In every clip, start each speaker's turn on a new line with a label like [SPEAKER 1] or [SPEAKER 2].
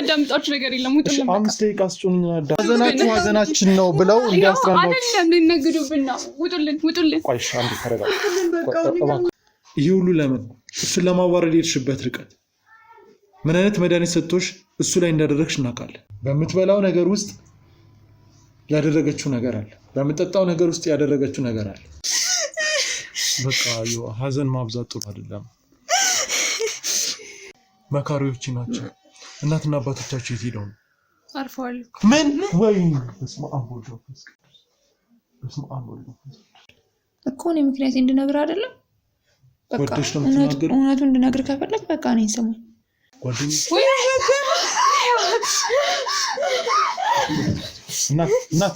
[SPEAKER 1] ዳምጣችሁ ነገር የለም ውጡልን።
[SPEAKER 2] 5 ደቂቃ አስጩኝና ሀዘናችን ነው ብለው እንዲያስተራምዱ
[SPEAKER 1] አይደለም ሊነግዱብን ነው። ውጡልን።
[SPEAKER 2] ቆይሽ አንዴ ተረጋጋ። ይሄ ሁሉ ለምን? እሱን ለማዋረድ የሄድሽበት ርቀት ምን አይነት መድኃኒት ሰጥቶሽ እሱ ላይ እንዳደረግሽ እናውቃለን። በምትበላው ነገር ውስጥ ያደረገችው ነገር አለ። በምትጠጣው ነገር ውስጥ ያደረገችው ነገር አለ። በቃ ሀዘን ማብዛት ጥሩ አይደለም። መካሪዎች ናቸው። እናትና አባቶቻቸው የት ሄደው ነው?
[SPEAKER 1] አርፈዋል።
[SPEAKER 2] ምን ወይ በስመ አብ ወልድ ወመንፈስ ቅዱስ። በስመ አብ ወልድ
[SPEAKER 1] እኮ ነው ምክንያት እንድነግር አይደለም። በቃ እውነቱን እንድነግር ከፈለክ በቃ ነኝ ሰሞን
[SPEAKER 2] ጓደኛዬ እናት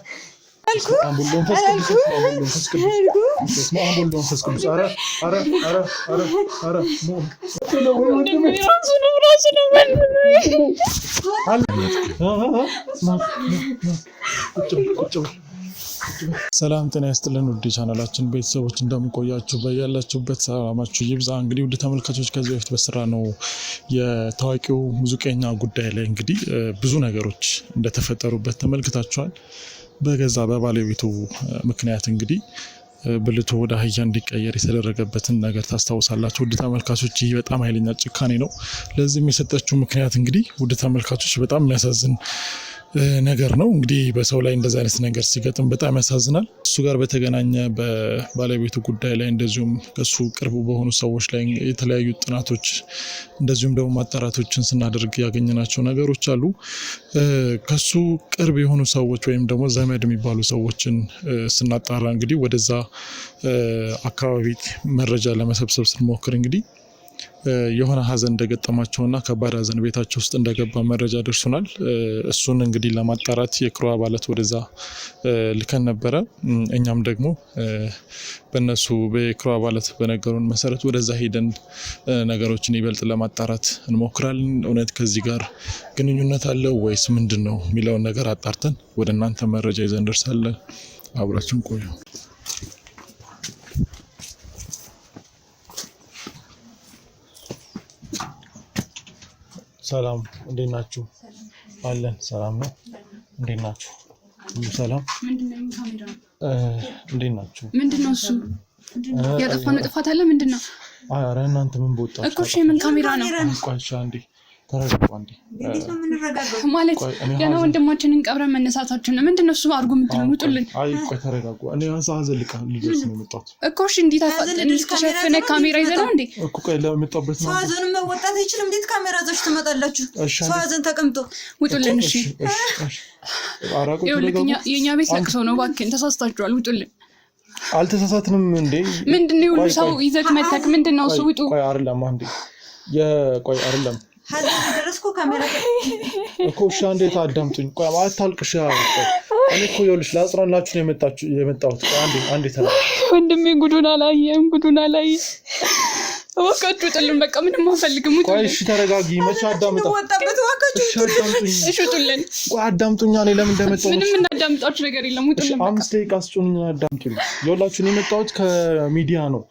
[SPEAKER 2] አምቡሎን ፈስቅዱስ አረ ሰላም ጤና ይስጥልን ውድ ቻናላችን ቤተሰቦች እንደምቆያችሁ በያላችሁበት ሰላማችሁ ይብዛ። እንግዲህ ውድ ተመልካቾች ከዚህ በፊት በስራ ነው የታዋቂው ሙዚቀኛ ጉዳይ ላይ እንግዲህ ብዙ ነገሮች እንደተፈጠሩበት ተመልክታችኋል። በገዛ በባለቤቱ ምክንያት እንግዲህ ብልቱ ወደ አህያ እንዲቀየር የተደረገበትን ነገር ታስታውሳላችሁ ውድ ተመልካቾች። ይህ በጣም ኃይለኛ ጭካኔ ነው። ለዚህም የሰጠችው ምክንያት እንግዲህ ውድ ተመልካቾች በጣም የሚያሳዝን ነገር ነው። እንግዲህ በሰው ላይ እንደዚህ አይነት ነገር ሲገጥም በጣም ያሳዝናል። እሱ ጋር በተገናኘ በባለቤቱ ጉዳይ ላይ እንደዚሁም ከሱ ቅርቡ በሆኑ ሰዎች ላይ የተለያዩ ጥናቶች እንደዚሁም ደግሞ ማጣራቶችን ስናደርግ ያገኘናቸው ነገሮች አሉ። ከሱ ቅርብ የሆኑ ሰዎች ወይም ደግሞ ዘመድ የሚባሉ ሰዎችን ስናጣራ እንግዲህ ወደዛ አካባቢ መረጃ ለመሰብሰብ ስንሞክር እንግዲህ የሆነ ሀዘን እንደገጠማቸውና ከባድ ሀዘን ቤታቸው ውስጥ እንደገባ መረጃ ደርሶናል። እሱን እንግዲህ ለማጣራት የክሩ አባላት ወደዛ ልከን ነበረ። እኛም ደግሞ በእነሱ በክሩ አባላት በነገሩን መሰረት ወደዛ ሄደን ነገሮችን ይበልጥ ለማጣራት እንሞክራለን። እውነት ከዚህ ጋር ግንኙነት አለው ወይስ ምንድን ነው የሚለውን ነገር አጣርተን ወደ እናንተ መረጃ ይዘን እንደርሳለን። አብራችን ቆዩ። ሰላም እንዴት ናችሁ? አለን ሰላም ነው። እንዴት ናችሁ? ሰላም
[SPEAKER 1] ምንድነው? ካሜራ
[SPEAKER 2] እንዴት ናችሁ?
[SPEAKER 1] ምንድነው እሱ? ያጠፋነው ጥፋት አለ ምንድነው?
[SPEAKER 2] ኧረ እናንተ ምን ቦታችሁ?
[SPEAKER 1] እኮ እሺ ምን ካሜራ ነው?
[SPEAKER 2] ቆይሻ እንዴ ተረጋጉ አንዴ።
[SPEAKER 1] እንዴት ነው የምንረጋጋው? ማለት ገና ወንድማችንን ቀብረን መነሳታችን ነው። ምንድነው እሱ አድርጎ የምትሉን? ውጡልን።
[SPEAKER 2] አይ ቆይ ተረጋጉ። እኔ ሀዘን ልደርስ ነው የመጣሁት
[SPEAKER 1] እኮ። እሺ እንዴት ከሸፈነ ካሜራ ይዘህ ነው እንዴ?
[SPEAKER 2] እኮ ቆይ ለመጣሁበት ነው።
[SPEAKER 3] ሀዘኑን መወጣት አይችልም። እንዴት ካሜራ ይዘሽ ትመጣላችሁ? ሀዘን ተቀምጦ
[SPEAKER 1] ውጡልን። እሺ
[SPEAKER 2] አራቁ
[SPEAKER 1] የኛ ቤት ለቅሶ ነው። እባክህን ተሳስታችኋል። ውጡልን።
[SPEAKER 2] አልተሳሳትንም እንዴ?
[SPEAKER 1] ምንድነው ሁሉ ሰው ይዘህ መተክ? ምንድነው እሱ? ውጡ።
[SPEAKER 2] ቆይ አይደለም አንዴ ቆይ አይደለም
[SPEAKER 3] ሀዘን ደረስኩ ካሜራ
[SPEAKER 2] እኮ እሺ አንዴ ታዳምጡኝ። ቆይ አታልቅሽ። እኔ እኮ ይኸውልሽ ላጽናናችሁ ነው የመጣሁት። አንዴ
[SPEAKER 1] ወንድሜ ጉዱን አላየም። እባካችሁ ጥሉን። በቃ ምንም አልፈልግም።
[SPEAKER 2] ቆይ እሺ ተረጋጊ። መቼ አዳምጣው
[SPEAKER 3] ወጣበት እባካችሁ
[SPEAKER 1] እሺ ውጡልን።
[SPEAKER 2] ቆይ አዳምጡኛ። እኔ ለምን እንደመጣሁ
[SPEAKER 1] ምንም እናዳምጣችሁ ነገር የለም። ውጡልን።
[SPEAKER 2] 5 ደቂቃ አስጩኝና አዳምጡኝ። ይኸውላችሁ እኔ የመጣሁት ከሚዲያ ነው።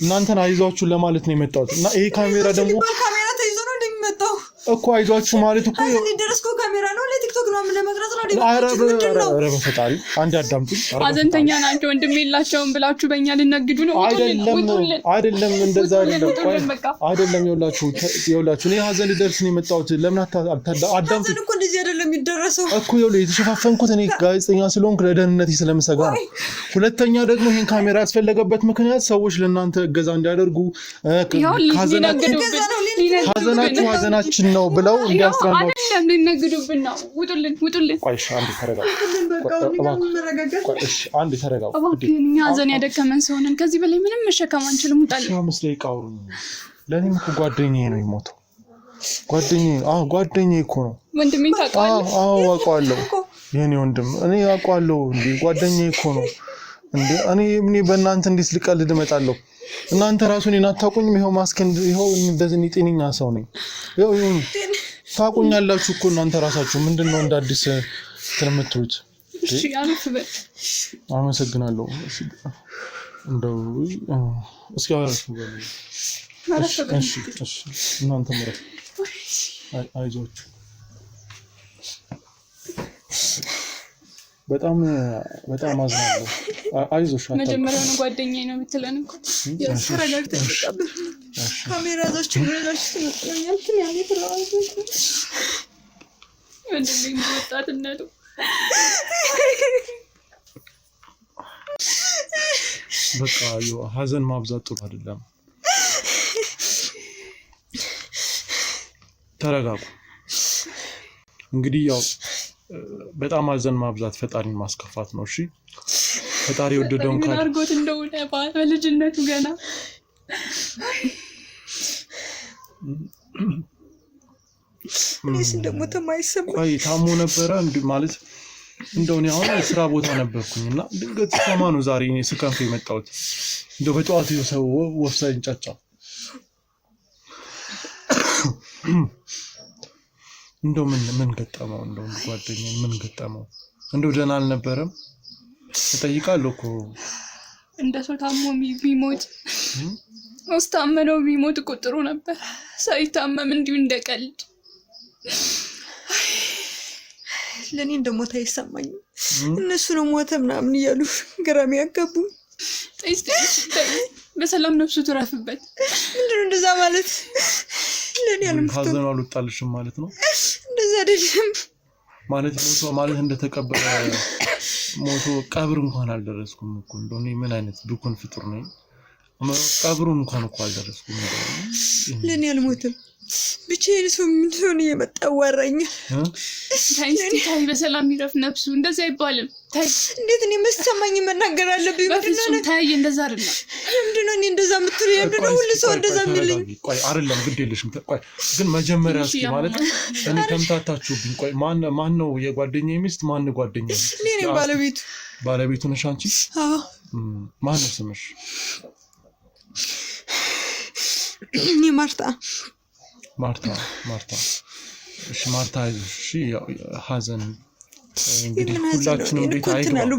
[SPEAKER 2] እናንተን አይዟችሁ ለማለት ነው የመጣሁት እና ይሄ ካሜራ ደግሞ
[SPEAKER 3] ካሜራ ተይዞ ነው እንደሚመጣው
[SPEAKER 2] እኮ አይዟችሁ ማለት እኮ
[SPEAKER 3] ደረስኩ ካሜራ ነው ለቲክቶክ ነው ለመቅረጽ ነው።
[SPEAKER 2] ኧረ በፈጣሪ አንዴ አዳምጡኝ።
[SPEAKER 1] ሀዘንተኛ ናቸው ወንድም የላቸውም ብላችሁ በእኛ ልነግዱ ነው?
[SPEAKER 2] አይደለም እንደዛ አይደለም። ይኸውላችሁ እኔ ሀዘን ልደርስ ነው የመጣሁት። ለምን አዳምጡኝ
[SPEAKER 3] እኮ እንደዚህ አይደለም የሚደረሰው
[SPEAKER 2] እኮ። ይኸውልህ የተሸፋፈንኩት እኔ ጋዜጠኛ ስለሆንኩ ለደህንነቴ ስለምሰጋ ነው። ሁለተኛ ደግሞ ይሄን ካሜራ ያስፈለገበት ምክንያት ሰዎች ለእናንተ እገዛ እንዲያደርጉ ሀዘናችሁ ሀዘናችን ነው ብለው እንዲያስተራምዱ
[SPEAKER 1] አይደለም ሊነግዱብን ነው። ውጡልን።
[SPEAKER 2] ቆይሽ አንዴ ተረጋጉ። ቆይሽ አንዴ ተረጋጉ።
[SPEAKER 1] እባክህን እኛ ሀዘን ያደከመን ሰው ነን። ከዚህ በላይ ምንም መሸከም አንችልም። ውጣልን። 5
[SPEAKER 2] ደቂቃ አውሩኝ። ለእኔም እኮ ጓደኛዬ ነው የሞተው። ጓደኛዬ እኮ ነው።
[SPEAKER 1] ወንድሜ ታውቀዋለህ?
[SPEAKER 2] አዎ አውቀዋለሁ። የኔ ወንድም እኔ አውቀዋለሁ። እንዴ ጓደኛዬ እኮ ነው። እንዴ እኔ በእናንተ እንዴት ልቀልድ እመጣለሁ? እናንተ ራሱ እኔን አታውቁኝም። ይኸው ማስከንድ ይኸው እንደዚህ ጤነኛ ሰው ነኝ። ይኸው ታውቁኛላችሁ እኮ እናንተ ራሳችሁ። ምንድነው እንደ አዲስ የምትሉት?
[SPEAKER 1] እሺ አሪፍ በል።
[SPEAKER 2] አመሰግናለሁ። እሺ እንደው እስኪ አሪፍ በል። እሺ እናንተ ማለት አይዟችሁ በጣም በጣም አዝናለሁ። አይዞሽ
[SPEAKER 4] መጀመሪያ ነው ጓደኛዬ ነው የምትለን እኮ
[SPEAKER 3] ተረጋግተሽ ተቀበል። ካሜራ ዛች ብለሽ ትመጣኛልከኝ ያኔ ተላዋይሽ
[SPEAKER 4] ወንድሜ ወጣትነቱ
[SPEAKER 2] በቃ ሀዘን ማብዛት ጥሩ አይደለም። ተረጋጉ። እንግዲህ ያው በጣም ሀዘን ማብዛት ፈጣሪን ማስከፋት ነው። እሺ ፈጣሪ ወደደውን
[SPEAKER 4] ካለ አርጎት እንደሆነ በልጅነቱ ገና
[SPEAKER 3] እኔስ እንደሞተ ማይሰማ
[SPEAKER 2] ቆይ ታሞ ነበረ ማለት እንደውኔ አሁን ስራ ቦታ ነበርኩኝና ድንገት ሰማ ነው ዛሬ እኔ ስከንፍ የመጣሁት። እንደው በጠዋት ሰው ወፍሳይ እንጫጫ እንደው ምን ገጠመው? እንደው ጓደኛዬ ምን ገጠመው? እንደው ደህና አልነበረም? እጠይቃለሁ እኮ
[SPEAKER 4] እንደ ሰው ታሞ ቢሞት ታመነው ቢሞት እኮ ጥሩ ነበር። ሳይታመም እንዲሁ እንደቀልድ
[SPEAKER 3] ለኔ እንደሞተ አይሰማኝም። እነሱ ነው ሞተ ምናምን እያሉ ገራሚ ያጋቡ።
[SPEAKER 4] በሰላም ነፍሱ ትረፍበት።
[SPEAKER 3] ምንድነው እንደዛ ማለት? ለኔ አልምፍቶ
[SPEAKER 2] ሀዘኑ አልወጣልሽም ማለት ነው?
[SPEAKER 3] እንደዛ አይደለም
[SPEAKER 2] ማለት ሞቶ ማለት እንደተቀበለ ሞቶ ቀብር እንኳን አልደረስኩም እኮ። እንደው እኔ ምን አይነት ብኩን ፍጡር ነኝ? ቀብሩን እንኳን እኮ አልደረስኩም።
[SPEAKER 3] ለኔ አልሞተም። ብቻዬን ሰው ምንድነው እየመጣ አዋራኛል።
[SPEAKER 4] ታይ በሰላም ይረፍ ነፍሱ። እንደዛ አይባልም። ታይ
[SPEAKER 3] እንዴት እኔ መሰማኝ መናገር አለብኝ?
[SPEAKER 4] ምንድነው ታይ እንደዛ አይደለም።
[SPEAKER 3] ምንድነው እኔ እንደዛ የምትሉኝ? ምንድነው ሁሉ ሰው እንደዛ የሚልኝ?
[SPEAKER 2] ቆይ አይደለም ግድ የለሽም። ቆይ ግን መጀመሪያ እስኪ ማለት እኔ ተምታታችሁብኝ። ቆይ ማን ነው የጓደኛዬ ሚስት? ማን ነው ጓደኛዬ?
[SPEAKER 3] እኔ ነኝ ባለቤቱ።
[SPEAKER 2] ባለቤቱ ነሽ አንቺ?
[SPEAKER 3] አዎ።
[SPEAKER 2] ማን ነው ስምሽ?
[SPEAKER 3] እኔ ማርታ።
[SPEAKER 2] እሺ ማርታ አይዞሽ። እሺ ሀዘን እንግዲህ ሁላችንም ቤት አይገባም።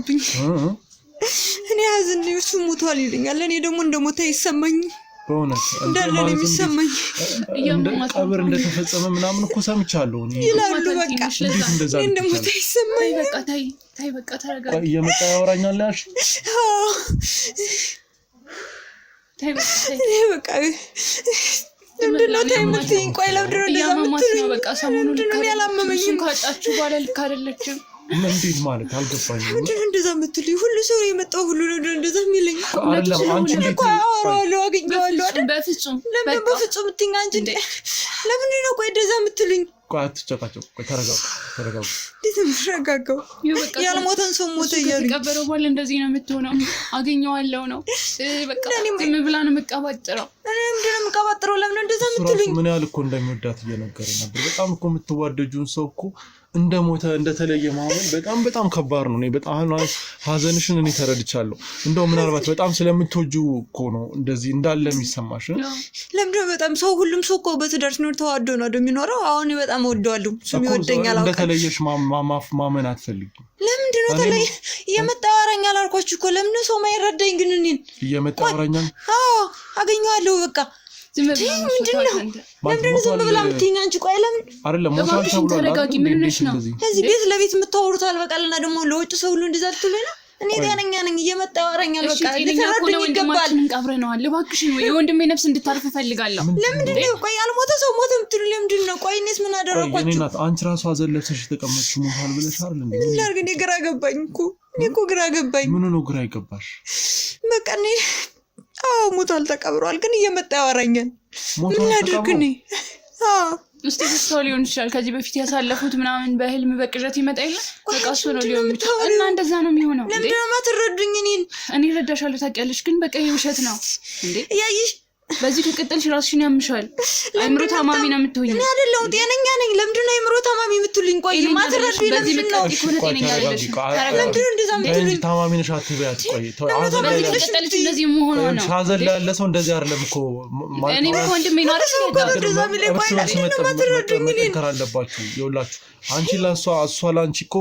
[SPEAKER 3] እኔ ሀዘን ነው እሱ ሞቷል ይለኛል። እኔ ደግሞ እንደሞተ ይሰማኝ።
[SPEAKER 2] በእውነት
[SPEAKER 3] እንዳለ ነው የሚሰማኝ።
[SPEAKER 2] ቀብር እንደተፈጸመ ምናምን እኮ ሰምቻለሁ
[SPEAKER 3] ይላሉ። በቃ
[SPEAKER 2] እንደዛ
[SPEAKER 3] እንደሞተ ይሰማኝ።
[SPEAKER 4] በቃ ታይ በቃ ተረጋጋ።
[SPEAKER 2] እየመጣ ያወራኛል ያልሽ?
[SPEAKER 3] በቃ ምንድነው ታይምትኝ? ቆይ ለምንድነው እንደዛ የምትሉኝ?
[SPEAKER 4] በቃ ሰሞኑን
[SPEAKER 3] ያላመመኝም
[SPEAKER 4] ካጣችሁ በኋላ ልክ አይደለችም።
[SPEAKER 2] እንዴት ማለት አልገባኝም።
[SPEAKER 3] ምንድነው እንደዛ የምትሉኝ? ሁሉ ሰው የመጣው ሁሉ ነው እንደዛ የሚለኝ።
[SPEAKER 2] አይደለም አንቺ እንዴት
[SPEAKER 3] አወራዋለሁ አገኘዋለሁ አይደል?
[SPEAKER 4] በፍጹም
[SPEAKER 3] ለምን በፍጹም ትኛ አንቺ ለምንድነው ቆይ እንደዛ የምትሉኝ?
[SPEAKER 2] ቆይ አትጨቃጨቁ። ቆይ ተረጋጉ።
[SPEAKER 3] እንዴት የምትረጋጋው? ያልሞተን ሰው ሞተ እያሉ
[SPEAKER 4] ተቀበረው በኋላ እንደዚህ ነው የምትሆነው። አገኘዋለሁ ነው በቃ ዝም ብላ ነው የምትቀባጥረው።
[SPEAKER 3] እኔ ምንድነው የምቀባጥረው? ለምን እንደዛ የምትሉኝ?
[SPEAKER 2] ምን ያህል እኮ እንደሚወዳት እየነገረኝ ነበር። በጣም እኮ የምትዋደጁን ሰው እኮ እንደሞተ እንደተለየ ማመን በጣም ከባድ ነው። እኔ በጣም ሀዘንሽን እኔ ተረድቻለሁ። እንደው ምናልባት በጣም ስለምትወጁ እኮ ነው እንደዚህ እንዳለ የሚሰማሽ።
[SPEAKER 3] ለምንድነው በጣም ሰው ሁሉም ሰው እኮ በትዳር ሲኖር ተዋዶ ነው የሚኖረው። አሁን በጣም እወደዋለሁ። እሱም ይወደኛል።
[SPEAKER 2] እንደተለየሽ ማመን አትፈልጊም።
[SPEAKER 3] ለምንድነው ተለየ? እየመጣ ያወራኛል አልኳችሁ እኮ። ለምን ሰው ማይረዳኝ ግን እኔን
[SPEAKER 2] እየመጣ ያወራኛል?
[SPEAKER 3] አዎ አገኘዋለሁ በቃ። ምንድነው ለምንድነው ዝም ብላ የምትይኝ አንቺ? ቆይ ለምን
[SPEAKER 2] አይደለም ሞቷል ተብሏል።
[SPEAKER 4] ተረጋጊ። ምን ነሽ ነው
[SPEAKER 3] እዚህ ቤት ለቤት የምታወሩት አልበቃልና ደግሞ ለውጭ ሰው ሁሉ እንደዛ ትሉኝ ነው? እኔ ጤነኛ ነኝ። እየመጣ ያወራኛል በቃ። ልትረዱኝ ይገባል።
[SPEAKER 4] እንቀብረነዋል። እባክሽን ወይ የወንድሜ ነፍስ እንድታርፍ እፈልጋለሁ።
[SPEAKER 3] ለምንድነው ቆይ ያልሞተ ሰው ሞተ የምትሉኝ? ለምንድነው? ቆይ እኔስ ምን አደረኳችሁ?
[SPEAKER 2] እኔ ናት አንቺ ራሱ አዘለፍሽ የተቀመጥሽ ሞቷል ብለሽ አይደል እንዴ?
[SPEAKER 3] ምን ላድርግ? እኔ ግራ ገባኝ እኮ። እኔ እኮ ግራ ገባኝ።
[SPEAKER 2] ምን ነው ግራ ይገባሽ?
[SPEAKER 3] በቃ እኔ ሞቷል ተቀብሯል፣ ግን እየመጣ ያወራኛል። ምን ላድርግ እኔ?
[SPEAKER 4] እስቲ ተስተው ሊሆን ይችላል። ከዚህ በፊት ያሳለፉት ምናምን በህልም በቅዠት ይመጣ የለ በቃ እሱ ነው ሊሆን ይችላል። እና እንደዛ ነው የሚሆነው።
[SPEAKER 3] ለምንድን ነው የማትረዱኝ? እኔ
[SPEAKER 4] እረዳሻለሁ ታውቂያለሽ፣ ግን በቃ ይሄ ውሸት ነው እንዴ?
[SPEAKER 3] እያየሽ
[SPEAKER 4] በዚህ ከቀጠልሽ ራስሽን ያምሻል። አይምሮ ታማሚ ነው የምትሆኚ።
[SPEAKER 3] እኔ አይደለሁም ጤነኛ ነኝ። ለምንድን ነው አይምሮ ታማሚ የምትሉኝ? ቆይ ማትረዱኝ ለምንድን ነው?
[SPEAKER 4] ጤነኛ አይደለሽ።
[SPEAKER 3] ለምንድን ነው እንደዛ የምትሉኝ?
[SPEAKER 2] ታማሚ ነሽ አትበያት። ቆይ
[SPEAKER 4] በዚህ ከቀጠልሽ እንደዚህ መሆኑ ነው።
[SPEAKER 2] ሀዘን ያለ ሰው እንደዚህ አይደለም እኮ ማለት
[SPEAKER 4] እኔ እኮ ወንድሜ ነው አይደል?
[SPEAKER 3] እንደዛ የሚለኝ ቆይ ለምንድን ነው የማትረዱኝ?
[SPEAKER 2] መጠንከር አለባችሁ። ይኸውላችሁ አንቺ ለእሷ እሷ ለአንቺ እኮ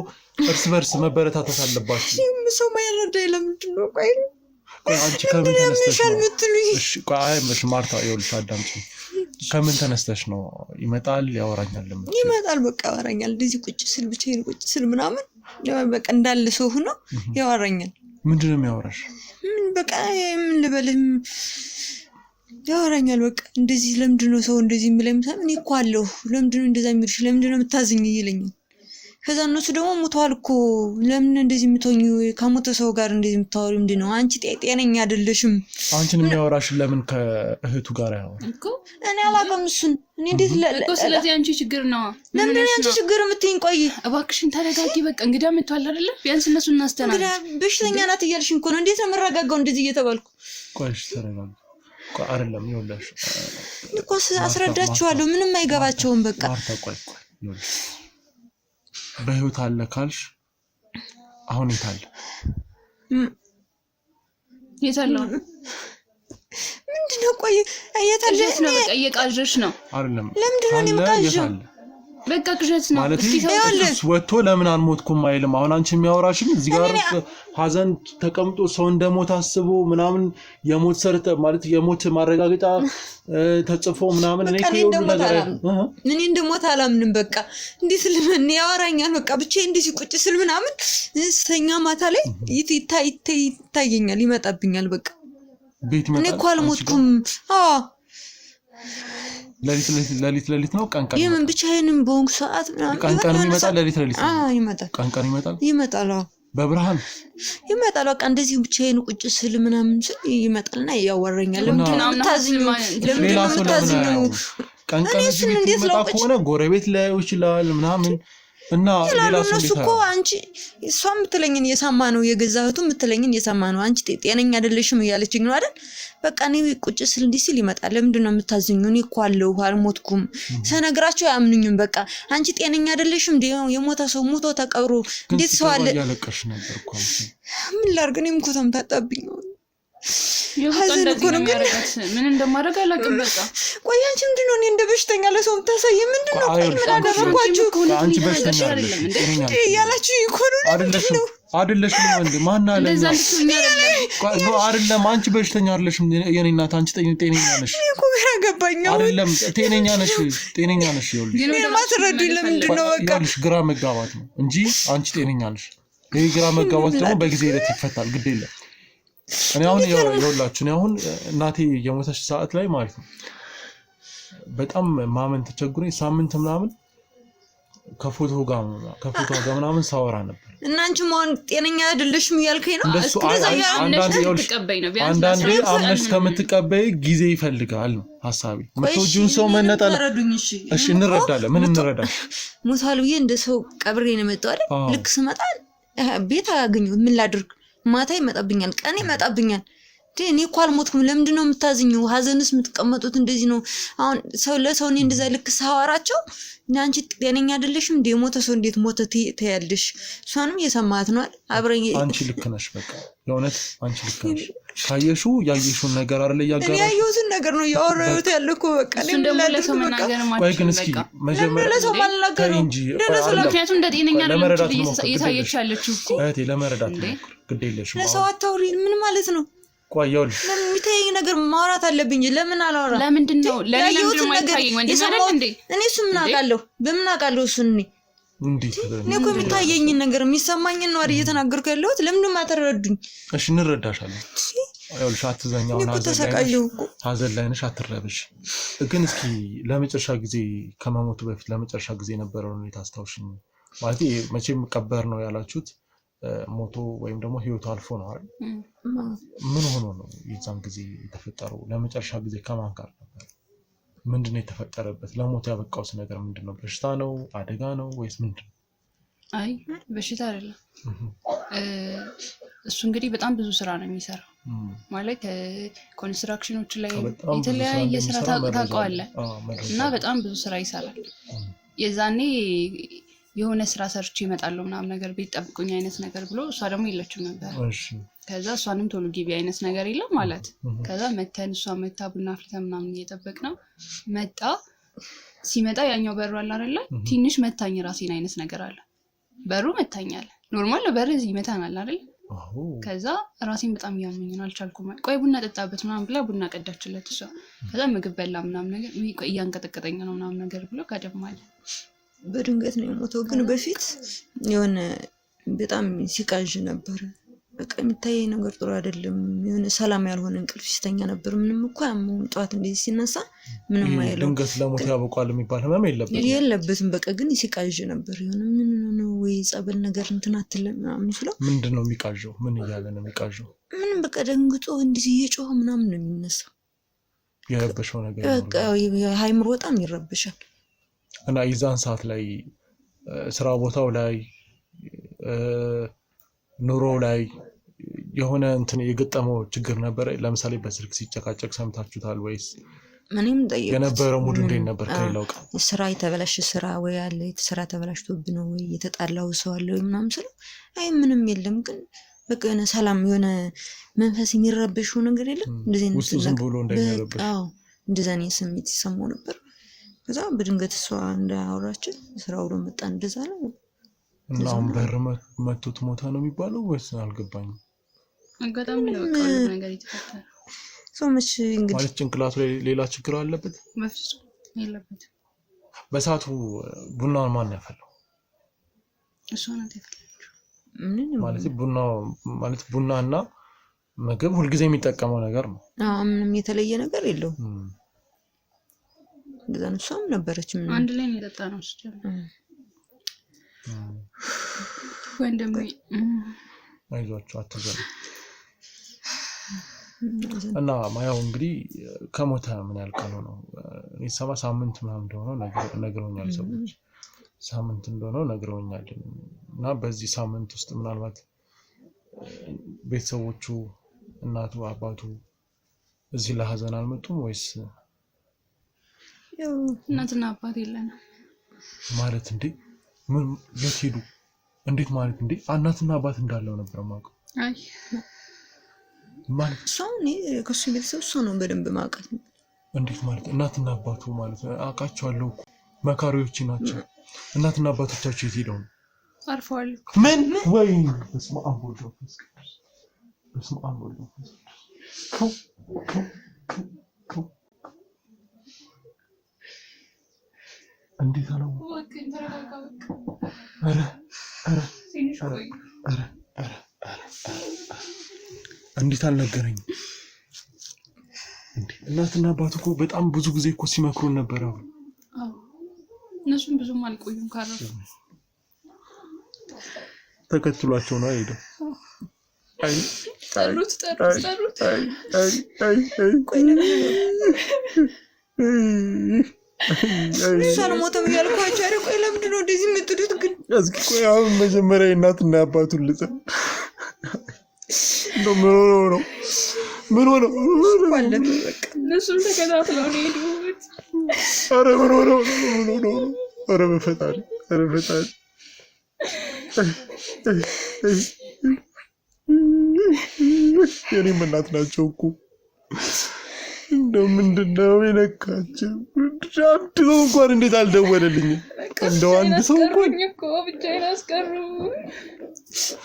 [SPEAKER 2] እርስ በርስ መበረታታት አለባችሁ።
[SPEAKER 3] ሰው ማይረዳኝ ለምንድን ነው? ቆይ
[SPEAKER 2] አንቺ ከምን ተነስተሽ ነው?
[SPEAKER 3] የምትሉኝ?
[SPEAKER 2] እሺ ቆይ አይመሽ ማርታ፣ ይኸውልሽ አዳምጪኝ። ከምን ተነስተሽ ነው ይመጣል ያወራኛል?
[SPEAKER 3] ይመጣል በቃ ያወራኛል። እንደዚህ ቁጭ ስል ብቻዬን ቁጭ ስል ምናምን በቃ እንዳለ ሰው ሆኖ ያወራኛል።
[SPEAKER 2] ምንድነው የሚያወራሽ?
[SPEAKER 3] ምን በቃ ምን ልበልም ያወራኛል። በቃ እንደዚህ ለምንድነው ሰው እንደዚህ የሚለኝ? እኔ እኮ አለሁ ለምንድነው እንደዛ የሚልሽ? ለምንድነው የምታዝኝ ይለኛል። ከዛ እነሱ ደግሞ ሞተዋል እኮ ለምን እንደዚህ የምትሆኚ? ከሞተ ሰው ጋር እንደዚህ የምታወሪ ምንድነው? አንቺ ጤነኛ አይደለሽም።
[SPEAKER 2] አንቺን የሚያወራሽ ለምን ከእህቱ ጋር ያወራል
[SPEAKER 3] እኮ? እኔ አላውቅም እሱን። እኔ እንዴት
[SPEAKER 4] እኮ ስለዚህ አንቺ ችግር ነው።
[SPEAKER 3] ለምን አንቺ ችግር የምትይኝ? ቆይ
[SPEAKER 4] እባክሽን ተረጋጊ። በቃ እንግዳ መጥቷል አይደለ? ቢያንስ እነሱ እናስተናግድ።
[SPEAKER 3] በሽተኛ ናት እያልሽኝ እኮ ነው። እንዴት ነው የምረጋጋው እንደዚህ እየተባልኩ?
[SPEAKER 2] ቆይሽ ተረጋጊ። አይደለም ይኸውልሽ
[SPEAKER 3] እኮ አስረዳችኋለሁ። ምንም አይገባቸውም። በቃ
[SPEAKER 2] ቆይ በህይወት አለ ካልሽ አሁን የታለ?
[SPEAKER 4] የታለው
[SPEAKER 3] ምንድነው? ቆይ የታለ
[SPEAKER 4] ነው? በቃ እየቃዠሽ ነው
[SPEAKER 2] አይደለም?
[SPEAKER 3] ለምንድነው እኔ የምቃዠው?
[SPEAKER 4] በቃ ቅዠት ነው።
[SPEAKER 2] ማለት ወጥቶ ለምን አልሞትኩም አይልም። አሁን አንቺ የሚያወራሽም እዚህ ጋር ሀዘን ተቀምጦ ሰው እንደሞት አስቦ ምናምን የሞት ሰርተ ማለት የሞት ማረጋገጫ ተጽፎ ምናምን እኔ ሁሉ ነገር
[SPEAKER 3] እኔ እንደሞት አላምንም። በቃ እንዴት ለምን ያወራኛል? በቃ ብቻዬን እንደዚህ ቁጭ ስል ምናምን ስተኛ ማታ ላይ ይታየኛል፣ ይመጣብኛል። በቃ
[SPEAKER 2] ቤት ይመጣል።
[SPEAKER 3] እኔ እኮ አልሞትኩም። አዎ
[SPEAKER 2] ለሊት ነው ቀን
[SPEAKER 3] የምን ብቻዬንም በሆንኩ ሰዓት ምናምን
[SPEAKER 2] ቀን ይመጣል። ለሊት
[SPEAKER 3] ይመጣል።
[SPEAKER 2] ቀን
[SPEAKER 3] ይመጣል።
[SPEAKER 2] በብርሃን
[SPEAKER 3] ይመጣል። በቃ እንደዚህ ብቻዬን ቁጭ ስል ምናምን ስል ይመጣልና ያወራኛል። ለምንድነው የምታዝኙ? ለምንድነው የምታዝኙ?
[SPEAKER 2] ቀን ይመጣ ከሆነ ጎረቤት ላይው ይችላል ምናምን እና ሌላ ሰው
[SPEAKER 3] እኮ አንቺ እሷ የምትለኝን የሰማ ነው የገዛህቱ የምትለኝን የሰማ ነው። አንቺ ጤነኛ አይደለሽም እያለችኝ ነው አይደል? በቃ እኔ ቁጭ ስል እንዲህ ሲል ይመጣል። ለምንድነው የምታዝኙ? እኔ እኮ አለሁ አልሞትኩም። ሰነግራቸው አያምኑኝም። በቃ አንቺ ጤነኛ አይደለሽም እንዴ? የሞተ ሰው ሞቶ ተቀብሮ እንዴት ሰው አለ?
[SPEAKER 2] ያለቀሽ ነበር እኮ አንቺ።
[SPEAKER 3] ምን ላድርግ? እኔም እኮ ተምታጣብኝ ነው።
[SPEAKER 4] ሀዘን እኮ ነው የሚያረጋት። ምን እንደማደርግ አላውቅም። በቃ
[SPEAKER 3] ቆይ አንቺ ምንድነው እኔ እንደ በሽተኛ ለሰው የምታሳይ? ምንድነው? ቆይ ምን አደረኳችሁ?
[SPEAKER 2] አንቺ በሽተኛ አይደለም
[SPEAKER 3] እንዴ ያላችሁ ይኮኑ
[SPEAKER 2] አይደለሽም እንዴ? ማን አለ? ነው አይደለም። አንቺ በሽተኛ አይደለሽም የኔ እናት። አንቺ ጤነኛ ነሽ
[SPEAKER 3] እኮ ግራ ገባኝ።
[SPEAKER 2] አይደለም ጤነኛ ነሽ። ይኸውልሽ
[SPEAKER 3] ግን ማትረዱኝ ለምንድን ነው? በቃ
[SPEAKER 2] ይኸውልሽ ግራ መጋባት ነው እንጂ አንቺ ጤነኛ ነሽ። ይሄ ግራ መጋባት ደግሞ በጊዜ ሂደት ይፈታል። ግድ የለም። እኔ አሁን ይኸውላችሁ አሁን እናቴ የሞተች ሰዓት ላይ ማለት ነው በጣም ማመን ተቸግሮኝ ሳምንት ምናምን ከፎቶ ጋር ምናምን ሳወራ ነበር። እና
[SPEAKER 3] አንቺ ማን ጤነኛ አይደለሽም እያልከኝ ነው?
[SPEAKER 2] እንደሱ አንዳንዴ አምነሽ ከምትቀበይ ጊዜ ይፈልጋል ነው ሐሳቤ። ምትወጂውን ሰው መነጠል እሺ እንረዳለን። ምን እንረዳለን?
[SPEAKER 3] ሞታል ብዬ እንደ ሰው ቀብሬ ነው የመጣው አይደል? ልክ ስመጣ ቤት አገኘሁት። ምን ላድርግ? ማታ ይመጣብኛል፣ ቀን ይመጣብኛል። እኔ እኮ አልሞትኩም። ለምንድነው የምታዝኙ? ሀዘንስ የምትቀመጡት እንደዚህ ነው። አሁን ሰው ለሰው እኔ እንደዛ ልክ ሳወራቸው አንቺ ጤነኛ አይደለሽም እንዴ? ሞተ ሰው እንዴት ሞተ ትያለሽ? እሷንም እየሰማት ነው አይደል? አብረኝ
[SPEAKER 2] አንቺ ልክ ነሽ። በቃ የእውነት አንቺ ልክ ነሽ። ካየሽው ያየሽውን ነገር አይደል ያጋራ
[SPEAKER 3] ያየሁትን ነገር ነው ያወራሁት ያለኩ። በቃ
[SPEAKER 4] እንደም ለሰው መናገር ማለት
[SPEAKER 2] ቆይ ግን እስኪ መጀመሪያ
[SPEAKER 3] ለሰው ማልናገር
[SPEAKER 2] እንጂ
[SPEAKER 4] ምክንያቱም እንደ ጤነኛ አይደለም እየታየች ያለችው እኮ
[SPEAKER 2] እህቴ። ለመረዳት ነው ግድ የለሽም።
[SPEAKER 3] ለሰው አታውሪ ምን ማለት ነው?
[SPEAKER 2] ቆየው
[SPEAKER 3] ለሚታየኝ ነገር ማውራት አለብኝ። ለምን አላወራ?
[SPEAKER 4] ለምንድን ነው ለምን ማይታየኝ? ወንድ ማለት እንዴ
[SPEAKER 3] እኔ እሱ ምን አውቃለሁ? በምን አውቃለሁ? እሱ እኔ እኮ የሚታየኝን ነገር የሚሰማኝን ነው አይደል እየተናገርኩ ያለሁት። ለምን ማተረዱኝ?
[SPEAKER 2] እሺ እንረዳሻለን። አይውልሽ አትዘኛው እና ሀዘን ላይ ነሽ፣ አትረብሽ። ግን እስኪ ለመጨረሻ ጊዜ ከመሞቱ በፊት ለመጨረሻ ጊዜ የነበረውን ሁኔታ አስታውሽኝ። ማለት መቼም ቀበር ነው ያላችሁት ሞቶ ወይም ደግሞ ህይወቱ አልፎ ነው አይደል? ምን ሆኖ ነው የዛን ጊዜ የተፈጠረው? ለመጨረሻ ጊዜ ከማን ጋር ነበር? ምንድነው የተፈጠረበት? ለሞት ያበቃውስ ነገር ምንድነው? በሽታ ነው? አደጋ ነው ወይስ ምንድነው?
[SPEAKER 4] አይ በሽታ አይደለም። እሱ እንግዲህ በጣም ብዙ ስራ ነው የሚሰራው። ማለት ኮንስትራክሽኖች ላይ የተለያየ ስራ ታውቀዋለህ እና በጣም ብዙ ስራ ይሰራል። የዛኔ የሆነ ስራ ሰርቼ እመጣለሁ ምናምን ነገር ቤት ጠብቁኝ አይነት ነገር ብሎ እሷ ደግሞ የለችም ነበር። ከዛ እሷንም ቶሎ ግቢ አይነት ነገር የለም ማለት። ከዛ መተን እሷ መታ ቡና አፍልተን ምናምን እየጠበቅ ነው መጣ። ሲመጣ ያኛው በሩ አለ አይደለ? ትንሽ መታኝ ራሴን አይነት ነገር አለ። በሩ መታኛል። ኖርማል ነው በር ይመታናል አይደል? ከዛ ራሴን በጣም ያመኝ ነው አልቻልኩም ቆይ ቡና ጠጣበት ምናምን ብላ ቡና ቀዳችለት እሷ ከዛ ምግብ በላ ምናምን ነገር ቆይ እያንቀጠቀጠኝ ነው ምናምን ነገር ብሎ ጋደማለ
[SPEAKER 3] በድንገት ነው የሞተው ግን በፊት የሆነ በጣም ሲቃዥ ነበር በቃ የሚታይ ነገር ጥሩ አይደለም የሆነ ሰላም ያልሆነ እንቅልፍ ሲተኛ ነበር ምንም እንኳን ያመው ጧት እንደዚህ ሲነሳ ምንም አይለው
[SPEAKER 2] ድንገት ለሞት ያበቃል የሚባል ህመም
[SPEAKER 3] የለበትም በቃ ግን ሲቃዥ ነበር የሆነ ምን ነው ወይ ጸበል ነገር እንትን አትልም ምናምን ይችላል
[SPEAKER 2] ምንድነው የሚቃዥው ምን እያለ ነው የሚቃዥው
[SPEAKER 3] ምንም በቃ ደንግጦ እንደዚህ እየጮህ ምናምን ነው የሚነሳው
[SPEAKER 2] የረበሸው ነገር
[SPEAKER 3] በቃ ሃይምሮ በጣም ይረብሻል
[SPEAKER 2] እና ይዛን ሰዓት ላይ ስራ ቦታው ላይ ኑሮ ላይ የሆነ እንትን የገጠመው ችግር ነበር ለምሳሌ በስልክ ሲጨቃጨቅ ሰምታችሁታል ወይስ ምንም ጠይቁ የነበረው ሙድ እንዴት ነበር ከሌላው ቀን
[SPEAKER 3] ስራ የተበላሽ ስራ ወይ አለ ስራ ተበላሽቶብ ነው ወይ የተጣላው ሰው አለ ወይ ምናምን ስለ አይ ምንም የለም ግን በቃ የሆነ ሰላም የሆነ መንፈስ የሚረብሽው ነገር የለም እንደዚህ ነው
[SPEAKER 2] ዝም ብሎ እንደሚረብሽ
[SPEAKER 3] እንደዛ ነው ስሜት ይሰማው ነበር ከዛ በድንገት እሷ እንዳወራችን ስራው ነው መጣ እንደዛ ነው
[SPEAKER 2] እና በርመቱት ሞታ ነው የሚባለው ወይስ አልገባኝም
[SPEAKER 4] አጋጣሚ ነው ቃል ነገር ይተፈጠረ
[SPEAKER 3] ሶመች እንግዲህ
[SPEAKER 2] ማለት ጭንቅላቱ ላይ ሌላ ችግር አለበት
[SPEAKER 4] መፍሱ የለበት
[SPEAKER 2] በሳቱ ቡናውን ማን ያፈለው
[SPEAKER 4] እሷ ናት ያፈለችው
[SPEAKER 2] ማለት ቡናው ማለት ቡናና ምግብ ሁሉ ጊዜ የሚጠቀመው ነገር ነው
[SPEAKER 3] ምንም የተለየ ነገር የለውም እንደዛ ነው ሷም ነበረች
[SPEAKER 4] አንድ ላይ ነው የጠጣነው እሱ ወንድሜ
[SPEAKER 2] አይዟችሁ አትዘኑ እና ማያው እንግዲህ ከሞተ ምን ያልቀነው ነው እኔ ሳምንት ምናምን እንደሆነ ነግረውኛል ሰዎች ሳምንት እንደሆነ ነግረውኛል እና በዚህ ሳምንት ውስጥ ምናልባት ቤተሰቦቹ እናቱ አባቱ እዚህ ለሐዘን አልመጡም ወይስ
[SPEAKER 3] ያው
[SPEAKER 4] እናትና አባት የለንም
[SPEAKER 2] ማለት እንዴ ምን የትሄዱ እንዴት ማለት እንዴ እናትና አባት እንዳለው ነበር ማውቀው
[SPEAKER 4] አይ
[SPEAKER 2] ማለት
[SPEAKER 3] ሶኒ ከሱ ቤተሰብ እሱ ነው በደንብ ማውቃት
[SPEAKER 2] እንዴት ማለት እናትና አባቱ ማለት አውቃቸዋለሁ መካሪዎች ናቸው እናትና አባቶቻቸው የት ሄደው
[SPEAKER 4] አርፈዋል
[SPEAKER 2] ምን ወይ በስመ አብ ወወልድ ወመንፈስ ቅዱስ እንዴት አለው እንዴት አልነገረኝ እንዴ እናትና አባቱ እኮ በጣም ብዙ ጊዜ እኮ ሲመክሩን ነበር አዎ
[SPEAKER 4] እነሱም ብዙም አልቆዩም ካረፉ
[SPEAKER 2] ተከትሏቸው ነው አይደል አይ
[SPEAKER 4] ጠሩት
[SPEAKER 3] ሰልሞተም ያልኳቸው አይደል ቆይ ለምንድን ነው እንደዚህ የምትሉት ግን
[SPEAKER 2] እስኪ ቆይ አሁን መጀመሪያ እናትና አባቱን ልጸን ነው ምን ሆነ
[SPEAKER 3] ማለት በቃ
[SPEAKER 4] እነሱም ተከታትለው ነው የሄዱት
[SPEAKER 2] ኧረ ምን ሆነ ኧረ በፈጣሪ የኔም እናት ናቸው እኮ እንደው ምንድነው የነካቸው አንድ ሰው እንኳን እንዴት አልደወለልኝም እንደው አንድ ሰው እንኳን
[SPEAKER 4] እኮ ብቻዬን አስቀሩ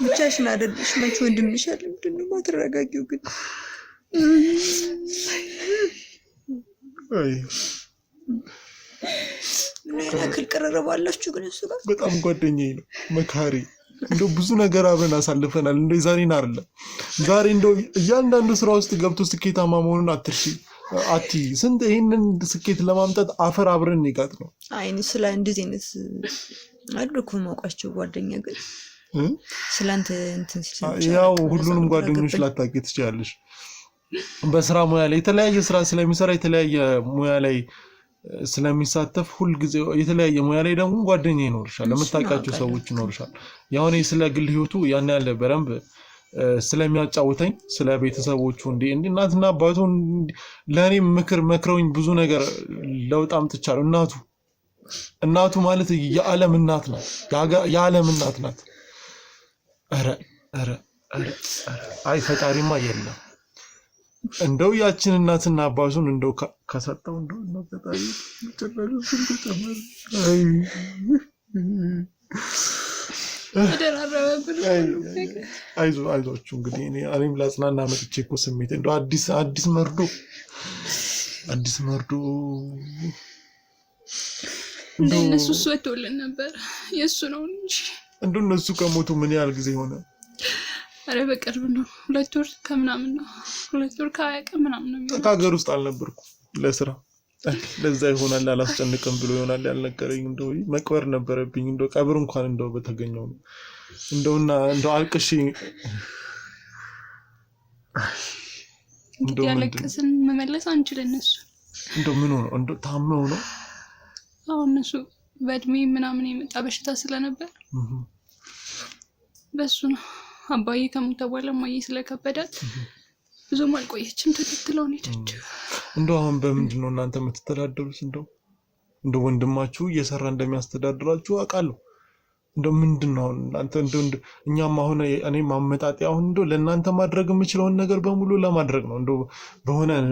[SPEAKER 3] ብቻሽን አይደለሽ መቼ ወንድምሽ አለ ምንድነው ማትረጋጊው ግን
[SPEAKER 2] አይ
[SPEAKER 3] ለክል ቀረረባላችሁ ግን እሱ ጋር
[SPEAKER 2] በጣም ጓደኛዬ ነው መካሪ እንደው ብዙ ነገር አብረን አሳልፈናል እንደው ዛሬን አይደለም ዛሬ እንደው እያንዳንዱ ስራ ውስጥ ገብቶ ስኬታማ መሆኑን አትርሺ አቲ ስንት ይሄንን ስኬት ለማምጣት አፈር አብረን ይጋጥ ነው
[SPEAKER 3] አይን ስለ እንደዚህ አይነት አድርኩ ማውቃቸው ጓደኛ ግን ስላንተ እንትን
[SPEAKER 2] ያው ሁሉንም ጓደኞች ላታውቂ ትችያለሽ በስራ ሙያ ላይ የተለያየ ስራ ስለሚሰራ የተለያየ ሙያ ላይ ስለሚሳተፍ ሁሉ ጊዜ የተለያየ ሙያ ላይ ደግሞ ጓደኛ ይኖርሻል ለምታውቃቸው ሰዎች ይኖርሻል ያው እኔ ስለ ግል ህይወቱ ያን ያለ በረምብ ስለሚያጫውተኝ ስለ ቤተሰቦቹ እንዴ እናትና አባቱ ለኔ ምክር መክረውኝ ብዙ ነገር ለውጥ አምጥቻለሁ እናቱ ማለት የዓለም እናት ናት የዓለም እናት ናት ኧረ አይ ፈጣሪማ የለም እንደው ያችን እናትና አባቱን እንደው ከሰጠው እንደው ፈጣሪ ጭራሽ ተጨመረ
[SPEAKER 4] ተደራረበብን።
[SPEAKER 2] አይዟችሁ እንግዲህ እኔም ላጽናና መጥቼ እኮ ስሜት እንደው አዲስ መርዶ
[SPEAKER 4] እንደነሱ ወጥቶልን ነበር የእሱ ነው እንጂ
[SPEAKER 2] እንደው እነሱ ከሞቱ ምን ያህል ጊዜ ሆነ?
[SPEAKER 4] አረ በቅርብ ነው 2 ወር ከምናምን ነው 2 ወር ከ20 ምናምን ነው።
[SPEAKER 2] ከሀገር ውስጥ አልነበርኩ ለስራ ለዛ ይሆናል አላስጨንቅም ብሎ ይሆናል ያልነገረኝ። እንደው መቅበር ነበረብኝ እንደው ቀብር እንኳን እንደው በተገኘው እንደው አልቅሽ
[SPEAKER 4] እንደው ያለቅስን መመለስ አንችል። እነሱ
[SPEAKER 2] እንደው ምን ሆነ እንደው ታመው ነው
[SPEAKER 4] አሁን እነሱ በእድሜ ምናምን የመጣ በሽታ ስለነበር በሱ ነው። አባዬ ከሞተ በኋላ ማዬ ስለከበዳት ብዙም አልቆየችም ተከትለው ነው ሄደች።
[SPEAKER 2] እንደው አሁን በምንድን ነው እናንተ የምትተዳደሩት? እንደው ወንድማችሁ እየሰራ እንደሚያስተዳድራችሁ አውቃለሁ። እንደው ምንድን ነው እናንተ እንደው እኛም አሁን እኔም አመጣጤ አሁን እንደው ለእናንተ ማድረግ የምችለውን ነገር በሙሉ ለማድረግ ነው። እንደው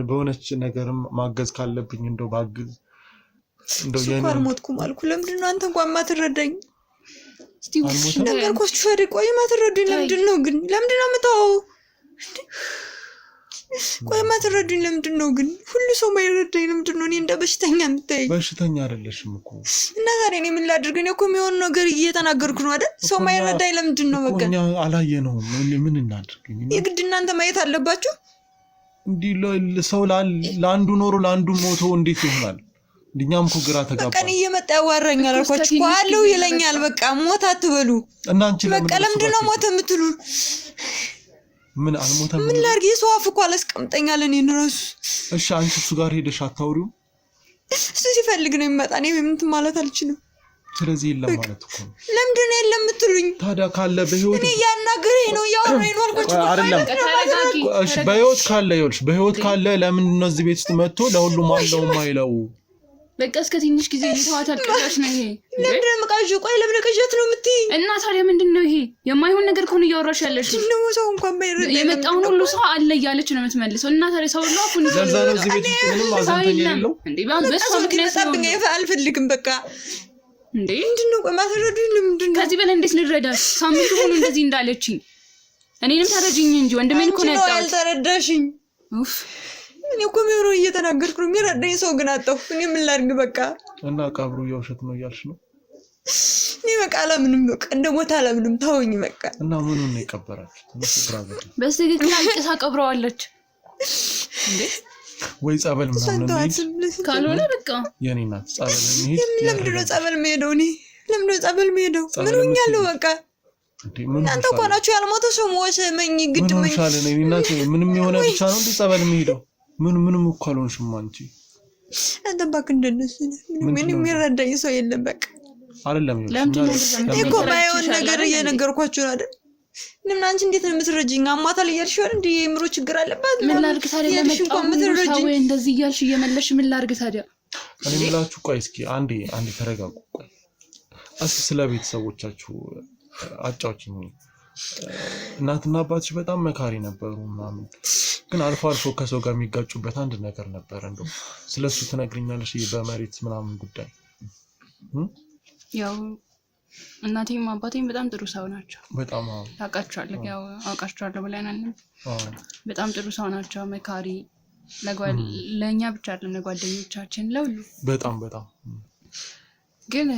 [SPEAKER 2] በሆነች ነገርም ማገዝ ካለብኝ እንደው ባግዝ። እንደው
[SPEAKER 3] አልሞትኩም አልኩ። ለምንድን ነው አንተ እንኳን ማትረዳኝ? እስቲ ነገርኳችሁ አይደል? ቆይ ማትረዱኝ ለምንድን ነው ግን? ለምንድን ነው የምታወው? ቆይ ማትረዱኝ ለምንድን ነው ግን? ሁሉ ሰው ማይረዳኝ ለምንድን ነው? እኔ እንደ በሽተኛ የምታየኝ?
[SPEAKER 2] በሽተኛ አይደለሽም እኮ።
[SPEAKER 3] እና ታዲያ እኔ ምን ላድርግ? እኔ እኮ የሚሆን ነገር እየተናገርኩ ነው አይደል? ሰው ማይረዳኝ ለምንድን ነው? በቃ
[SPEAKER 2] እኛ አላየነውም። ምን እናድርግ?
[SPEAKER 3] የግድ እናንተ ማየት አለባችሁ?
[SPEAKER 2] እንዲህ ሰው ለአንዱ ኖሮ ለአንዱ ሞቶ እንዴት ይሆናል? እኛም እኮ ግራ ተጋባ።
[SPEAKER 3] በቃ እየመጣ ያዋራኛል አልኳችሁ እኮ አለው ይለኛል። በቃ ሞት አትበሉ።
[SPEAKER 2] እና አንቺ
[SPEAKER 3] በቃ ለምንድን ነው ሞት የምትሉ?
[SPEAKER 2] ምን አልሞተም?
[SPEAKER 3] ምን ላድርግ? የሰው አፍ እኮ አላስቀምጠኛል እኔን እራሱ።
[SPEAKER 2] እሺ አንቺ እሱ ጋር ሄደሽ አታውሪው?
[SPEAKER 3] እሱ ሲፈልግ ነው የሚመጣ። እኔ ምንም ማለት አልችልም።
[SPEAKER 2] ስለዚህ የለም ማለት እኮ ነው።
[SPEAKER 3] ለምንድን ነው የለም የምትሉኝ?
[SPEAKER 2] ታዲያ ካለ በህይወት
[SPEAKER 3] እኔ ያናገረኝ ነው ያወራኝ ነው አልኳችሁ።
[SPEAKER 2] አይደለም እሺ በህይወት ካለ ይኸውልሽ፣ በህይወት ካለ ለምንድን ነው እዚህ ቤት ውስጥ መጥቶ ለሁሉም አለው ማይለው?
[SPEAKER 4] በቃ እስከ ትንሽ ጊዜ ልተዋት አልቀዳሽ ነው ይሄ።
[SPEAKER 3] ለምንድን ነው መቃዥ? ቆይ ለምን ቅዠት ነው የምትይ?
[SPEAKER 4] እና ታዲያ ምንድን ነው ይሄ? የማይሆን ነገር ከሆነ እያወራሽ ያለሽ
[SPEAKER 3] ነው። ሰው እንኳን ባይረዳ
[SPEAKER 4] የመጣውን ሁሉ ሰው አለ እያለች ነው የምትመልሰው። እና ታዲያ ሰው ሁሉ አፉን
[SPEAKER 2] ይዘው ለዛ ነው እዚህ ቤት ውስጥ ምንም አዘንተኛ የለው
[SPEAKER 4] እንዴ? በሱ ምክንያት ነው
[SPEAKER 3] አልፈልግም በቃ
[SPEAKER 4] እንዴ።
[SPEAKER 3] ምንድን ነው? ቆይ ማትረዱኝ ለምንድን ነው?
[SPEAKER 4] ከዚህ በላይ እንዴት ልረዳሽ? ሳምንቱ ሁሉ እንደዚህ እንዳለችኝ እኔንም ታረጂኝ እንጂ ወንድሜን እኮ ነው ያጣሁት።
[SPEAKER 3] ያልተረዳሽኝ ኡፍ እኔ እኮ የሚሆነው እየተናገርኩ ነው። የሚረዳኝ ሰው ግን አጣሁ። እኔ ምን ላድርግ? በቃ
[SPEAKER 2] እና ቀብሩ የውሸት ነው እያልሽ ነው?
[SPEAKER 3] እኔ በቃ አላምንም። በቃ እንደ ሞት አላምንም። ታውኝ በቃ።
[SPEAKER 2] እና ምኑን ነው የቀበራችሁ?
[SPEAKER 4] በትክክል አልቅሳ ቀብረዋለች እንዴ?
[SPEAKER 2] ወይ ጸበል ምናምን
[SPEAKER 4] ካልሆነ በቃ
[SPEAKER 2] የኔ እናት ጸበል እንሂድ።
[SPEAKER 3] ለምንድን ነው ጸበል የምሄደው? እኔ ለምንድን ነው ጸበል የምሄደው? ምን ሆኛለሁ? በቃ እናንተ እኮ ናችሁ ያልሞተ ሰው ሞተ መኝ ግድ
[SPEAKER 2] ምን ሻለ ነው እናት? ምንም የሆነ ብቻ ነው እንዴ ጸበል የምሄደው? ምንም እኮ አልሆንሽም አንቺ።
[SPEAKER 3] አንተ እባክህ እንደነሱ ምንም የሚረዳኝ ሰው የለም። በቃ
[SPEAKER 2] አይደለም
[SPEAKER 3] እኮ ባይሆን ነገር እየነገርኳችሁ ነው አይደል? ለምን አንቺ እንዴት ነው የምትረጂኝ? አሟታል እያልሽ አይደል? እንዴ የምሮ ችግር አለባት።
[SPEAKER 4] ምን ላድርግ ታዲያ? ለመጣው ሰው እንደዚህ እያልሽ እየመለሽ ምን ላድርግ ታዲያ?
[SPEAKER 2] እኔ የምላችሁ ቆይ እስኪ አንዴ ተረጋጉ። ቆይ እስኪ ስለ ቤተሰቦቻችሁ አጫውችኝ። እናትና አባትሽ በጣም መካሪ ነበሩ ምናምን፣ ግን አልፎ አልፎ ከሰው ጋር የሚጋጩበት አንድ ነገር ነበር። እንደው ስለሱ ትነግሪኛለሽ? በመሬት ምናምን ጉዳይ።
[SPEAKER 4] ያው እናቴም አባቴም በጣም ጥሩ ሰው ናቸው።
[SPEAKER 2] በጣም
[SPEAKER 4] ታውቃቸዋለህ? ያው አውቃቸዋለሁ ብለናል። በጣም ጥሩ ሰው ናቸው፣ መካሪ። ለእኛ ብቻ አይደለም ለጓደኞቻችን፣ ለሁሉ በጣም ግን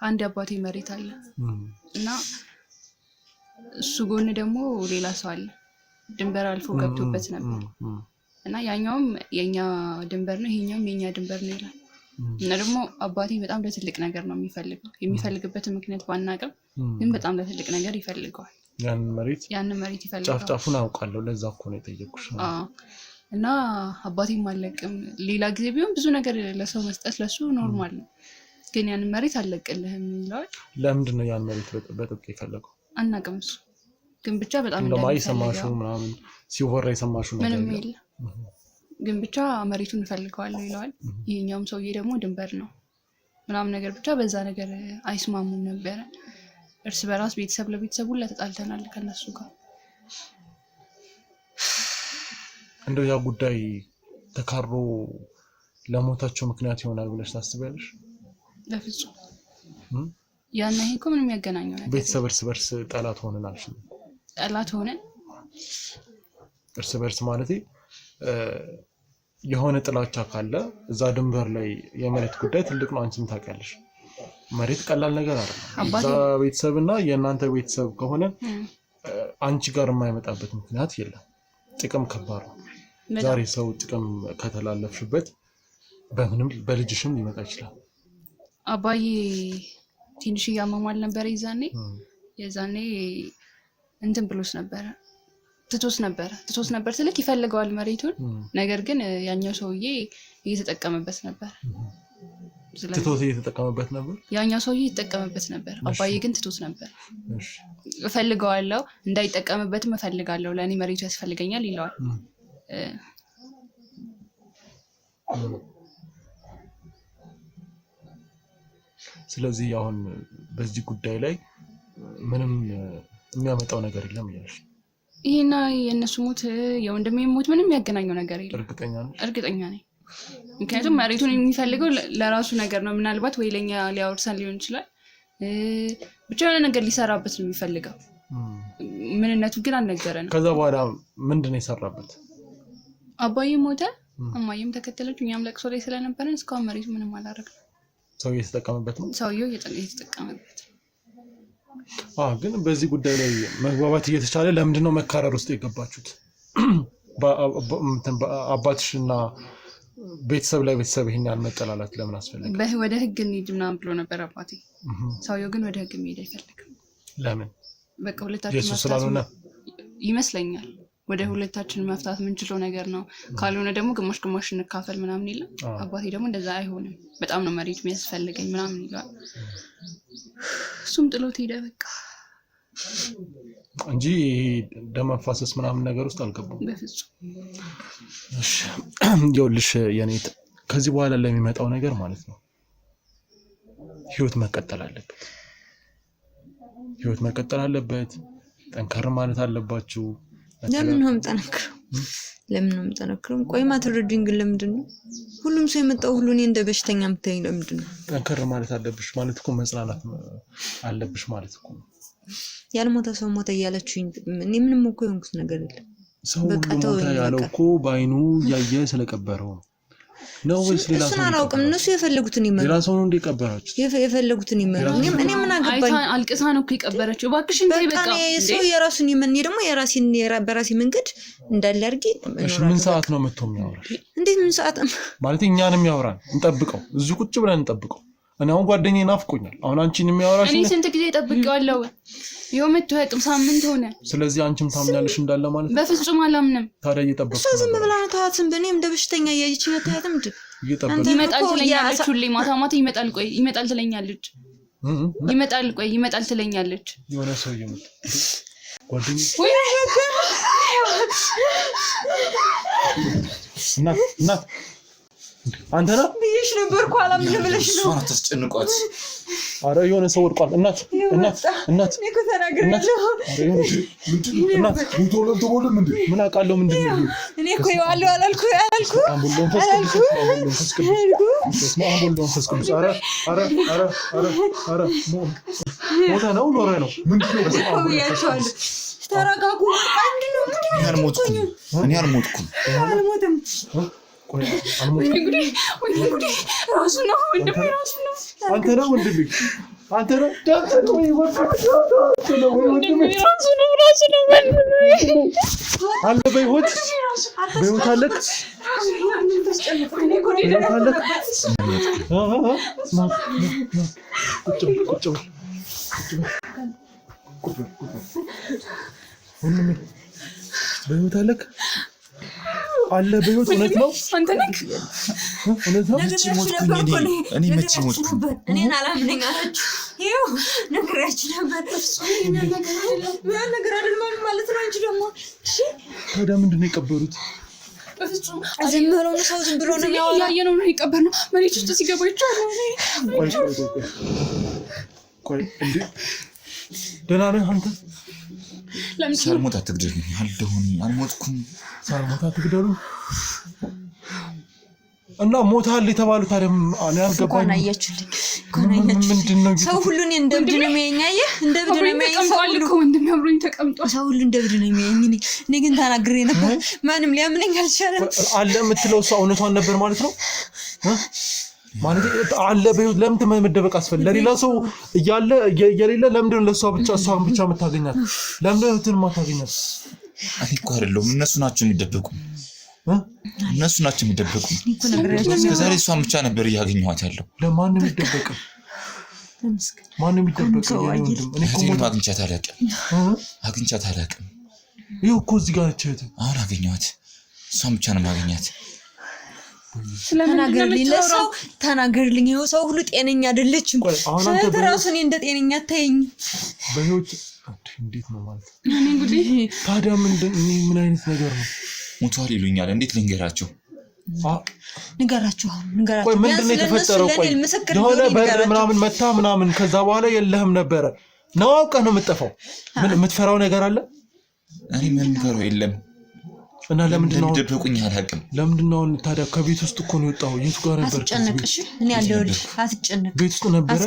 [SPEAKER 4] አንድ አባቴ መሬት አለ እና እሱ ጎን ደግሞ ሌላ ሰው አለ። ድንበር አልፎ ገብቶበት ነበር እና ያኛውም የኛ ድንበር ነው ይሄኛውም የኛ ድንበር ነው ይላል። እና ደግሞ አባቴ በጣም ለትልቅ ነገር ነው የሚፈልግበት ምክንያት ባናውቅም ግን በጣም ለትልቅ ነገር ይፈልገዋል። ያንን መሬት ይፈልገዋል።
[SPEAKER 2] ጫፍጫፉን አውቃለሁ። ለዛ እኮ ነው የጠየኩሽ።
[SPEAKER 4] እና አባቴም አለቅም ሌላ ጊዜ ቢሆን ብዙ ነገር ለሰው መስጠት ለሱ ኖርማል ነው። ግን ያንን መሬት አለቅልህም ይለዋል።
[SPEAKER 2] ለምንድን ነው ያን መሬት በጥብቅ የፈለገው?
[SPEAKER 4] አናውቅም። እሱ ግን ብቻ በጣም
[SPEAKER 2] እንደማይሰማሽው ምናምን ሲወራ የሰማሽው ነገር
[SPEAKER 4] ምንም የለ። ግን ብቻ መሬቱን እንፈልገዋለሁ ይለዋል። ይሄኛውም ሰውዬ ደግሞ ድንበር ነው ምናምን ነገር ብቻ በዛ ነገር አይስማሙም ነበረ። እርስ በራስ ቤተሰብ ለቤተሰብ ሁላ ተጣልተናል ከነሱ ጋር።
[SPEAKER 2] እንደው ያ ጉዳይ ተካሮ ለሞታቸው ምክንያት ይሆናል ብለሽ ታስቢያለሽ?
[SPEAKER 4] በፍጹም ያና ይሄ እኮ ምንም የሚያገናኘው ነገር
[SPEAKER 2] ቤተሰብ እርስ በርስ ጠላት ሆነን አልሽ
[SPEAKER 4] ጠላት ሆነን
[SPEAKER 2] እርስ በርስ ማለት የሆነ ጥላቻ ካለ እዛ ድንበር ላይ የመሬት ጉዳይ ትልቅ ነው አንቺም ታውቂያለሽ መሬት ቀላል ነገር አይደለም እዛ ቤተሰብና የእናንተ ቤተሰብ ከሆነ አንቺ ጋር የማይመጣበት ምክንያት የለም ጥቅም ከባድ ነው ዛሬ ሰው ጥቅም ከተላለፍሽበት በምንም በልጅሽም ሊመጣ ይችላል
[SPEAKER 4] አባዬ ትንሽ ያመማል ነበር የዛኔ እንትን ብሎስ ነበር ትቶስ ነበር ስለክ ይፈልገዋል መሬቱን ነገር ግን ያኛው ሰውዬ እየተጠቀመበት ነበር
[SPEAKER 2] ትቶት እየተጠቀመበት ነበር
[SPEAKER 4] ያኛው ሰውዬ እየተጠቀመበት ነበር አባዬ ግን ትቶት ነበር እፈልገዋለሁ እንዳይጠቀምበትም እፈልጋለሁ ለኔ መሬቱ ያስፈልገኛል ይላል
[SPEAKER 2] ስለዚህ አሁን በዚህ ጉዳይ ላይ ምንም የሚያመጣው ነገር የለም ይላል
[SPEAKER 4] ይሄና የነሱ ሞት የወንድሜ ሞት ምንም የሚያገናኘው ነገር የለም እርግጠኛ ነኝ ምክንያቱም መሬቱን የሚፈልገው ለራሱ ነገር ነው ምናልባት ወይ ለኛ ሊያወርሰን ሊሆን ይችላል ብቻ የሆነ ነገር ሊሰራበት ነው የሚፈልገው ምንነቱ ግን አልነገረንም ከዛ
[SPEAKER 2] በኋላ ምንድነው የሰራበት
[SPEAKER 4] አባዬ ሞተ እማዬም ተከተለችው እኛም ለቅሶ ላይ ስለነበረን እስካሁን መሬቱ ምንም አላደረግንም
[SPEAKER 2] ሰው እየተጠቀመበት ነው
[SPEAKER 4] ሰውየው እየተጠቀመበት
[SPEAKER 2] ግን በዚህ ጉዳይ ላይ መግባባት እየተቻለ ለምንድን ነው መካረር ውስጥ የገባችሁት አባትሽና ቤተሰብ ላይ ቤተሰብ ይሄን ያልመጠላላት ለምን አስፈልግ
[SPEAKER 4] ወደ ህግ እንሂድ ምናምን ብሎ ነበር አባቴ ሰውየው ግን ወደ ህግ መሄድ አይፈልግም
[SPEAKER 2] ለምን
[SPEAKER 4] በቃ ሁለታችን መፍታት ይመስለኛል ወደ ሁለታችን መፍታት ምንችለው ነገር ነው ካልሆነ ደግሞ ግማሽ እንካፈል ምናምን ይላል አባቴ ደግሞ እንደዛ አይሆንም በጣም ነው መሬት የሚያስፈልገኝ ምናምን ይላል እሱም ጥሎት ሄደ በቃ
[SPEAKER 2] እንጂ ደማፋሰስ ምናምን ነገር ውስጥ አልገባም
[SPEAKER 4] በፍጹም
[SPEAKER 2] እሺ ይኸውልሽ የኔ ከዚህ በኋላ ለሚመጣው ነገር ማለት ነው ህይወት መቀጠል አለበት ጠንካራ ማለት አለባችሁ
[SPEAKER 3] ለምን ነው የምጠነክረው ቆይ ማትረዱኝ ግን ለምንድን ነው ሁሉም ሰው የመጣው ሁሉ እኔ እንደ በሽተኛ ምታይ ለምንድን ነው
[SPEAKER 2] ጠንካራ ማለት አለብሽ ማለት እኮ መጽናናት አለብሽ ማለት እኮ
[SPEAKER 3] ያልሞተ ሰው ሞተ እያለችኝ እኔ ምንም እኮ የሆንኩት ነገር የለም
[SPEAKER 2] ሰው ሞተ ያለው እኮ በአይኑ ያየ ስለቀበረው ነው ወይስ ሌላ ሰው
[SPEAKER 3] ነው እነሱ የፈለጉትን ይመሩ
[SPEAKER 2] ሌላ ሰው ነው እንደቀበራችሁ
[SPEAKER 3] የፈለጉትን ይመሩ እኔ ምን አገባኝ
[SPEAKER 4] አልቅሳ ነው እኮ የቀበረችው እባክሽን ተይ በቃ
[SPEAKER 3] ሰው የራሱን ይመን ደግሞ የራሴን በራሴ መንገድ እንዳለ አድርጌ
[SPEAKER 2] እሺ ምን ሰዓት ነው መጥቶ የሚያወራሽ
[SPEAKER 3] እንዴት ምን ሰዓት
[SPEAKER 2] ማለት እኛንም ያወራን እንጠብቀው እዚህ ቁጭ ብለን እንጠብቀው እኔ አሁን ጓደኛዬ ናፍቆኛል አሁን አንቺን የሚያወራሽ
[SPEAKER 4] እኔ ስንት ጊዜ ጠብቄዋለሁ የመቶ ያቅም ሳምንት ሆነ
[SPEAKER 2] ስለዚህ አንቺም ታምኛለሽ እንዳለ ማለት
[SPEAKER 4] በፍጹም አላምንም
[SPEAKER 2] ታዲያ እየጠበቅኩ
[SPEAKER 3] እሱ ዝም ብላ ነው ታያትም በእኔም እንደ በሽተኛ እያየች ነው ታያትም
[SPEAKER 2] እየጠበቅኩ
[SPEAKER 4] ይመጣል ትለኛለች ሁሌ ማታ ይመጣል ትለኛለች ይመጣል ትለኛለች
[SPEAKER 2] የሆነ ሰው ይመጣ ጓደኛዬ እናት አንተ ነህ
[SPEAKER 3] ብዬሽ ነበርኩ አላምን ብለሽ ነው
[SPEAKER 5] እሷን አታስጨንቋት
[SPEAKER 2] አረ የሆነ ሰው ወድቋል እናት
[SPEAKER 3] እኮ ተናግሬያለሁ
[SPEAKER 2] እናት
[SPEAKER 5] ተቦለም እንዴ
[SPEAKER 2] ምን አውቃለሁ ምንድነው
[SPEAKER 3] እኔ እኮ ይዋለው አላልኩ
[SPEAKER 2] አምቡሎን ፈስቅዱስ አረ ሞታ ነው ኖረ ነው ምንድነው
[SPEAKER 3] ያቻለሁ ተረጋጉ አንድነው
[SPEAKER 5] እኔ አልሞትኩም
[SPEAKER 2] ቆይ አልሞትኩም
[SPEAKER 4] ራሱ ነው
[SPEAKER 2] አንተ ነው ወንድሜ ዳክተር ነው
[SPEAKER 4] ራሱ ነው
[SPEAKER 2] አለ በህይወት አለክ ቁጭ በህይወት አለ በህይወት እውነት ነው
[SPEAKER 4] አንተ ነህ
[SPEAKER 2] እውነት ነው
[SPEAKER 5] እኔ መቼ ሞትኩኝ
[SPEAKER 3] እኔን አላምነኝ አላችሁ ይኸው ነግሬያችሁ ነበር ነገር አይደለም ማለት ነው እንጂ ደግሞ እሺ
[SPEAKER 2] ታዲያ ምንድን ነው የቀበሩት
[SPEAKER 3] ዝም ብሎ ነው ሰው ዝም ብሎ ነው
[SPEAKER 4] ያየነው ነው የቀበርነው መሬት ውስጥ ሲገባ ይቻላል
[SPEAKER 2] ቆይ እንዴ ደህና ነህ አንተ
[SPEAKER 5] ሳልሞት አትግደሉኝ አልሞትኩም
[SPEAKER 2] ሳልሞት አትግደሉኝ እና ሞታል የተባሉት ታዲያ እኔ አልገባኝም
[SPEAKER 3] አያችሁልኝ
[SPEAKER 2] ምንድነው
[SPEAKER 3] ሰው ሁሉ እኔ እንደ እብድ ነው የሚያየኝ አየህ እንደ እብድ ነው የሚያየኝ ሰው ሁሉ
[SPEAKER 4] ወንድሜ አብሮኝ ተቀምጧል
[SPEAKER 3] ሰው ሁሉ እንደ እብድ ነው የሚያየኝ እኔ ግን ተናግሬ ነበር ማንም ሊያምነኝ አልቻለም
[SPEAKER 2] አለ የምትለው ሰው እውነቷን ነበር ማለት ነው ማለት አለ በህይወት ለምን መደበቅ አስፈልግ ለሌላ ሰው እያለ የሌለ ለምን ነው ለሷ ብቻ እሷን ብቻ መታገኛት ለምን እህትን ማታገኛት
[SPEAKER 5] እኔ እኮ አይደለም እነሱ ናቸው የሚደበቁ እነሱ ናቸው የሚደበቁ ከዛሬ እሷን ብቻ ነበር ያገኘኋት ያለው
[SPEAKER 2] ለማንም ይደበቅ ማንም ይደበቅ
[SPEAKER 5] እኔ እኮ አግኝቻት አላውቅም
[SPEAKER 2] ይኸው እኮ እዚህ ጋር ነች
[SPEAKER 5] አሁን አገኘኋት እሷን ብቻ ነው ማግኘት
[SPEAKER 3] ተናገርልኝ ይኸው ሰው ሁሉ ጤነኛ አይደለችም ስለራሱ እኔ እንደ ጤነኛ አታየኝ
[SPEAKER 2] በህይወት እንዴት ነው ማለት ታዲያ ምን አይነት ነገር ነው
[SPEAKER 5] ሞቷል ይሉኛል እንዴት ልንገራቸው
[SPEAKER 3] ንገራቸው
[SPEAKER 2] ቆይ ምንድነው የተፈጠረው ቆይ የሆነ በር ምናምን መታ ምናምን ከዛ በኋላ የለህም ነበረ ነው አውቀህ ነው የምትጠፋው ምን የምትፈራው ነገር አለ
[SPEAKER 5] እኔ ምን ፈራው የለም
[SPEAKER 2] እና ለምንድን ነው
[SPEAKER 5] ደብቁኝ አላውቅም
[SPEAKER 2] ለምንድን ነው ታዲያ ከቤት ውስጥ እኮ ነው የወጣው የቱ ጋር ነበር
[SPEAKER 3] አትጨነቅሽ እኔ አለሁልሽ አትጨነቅ
[SPEAKER 2] ቤት ውስጥ ነበር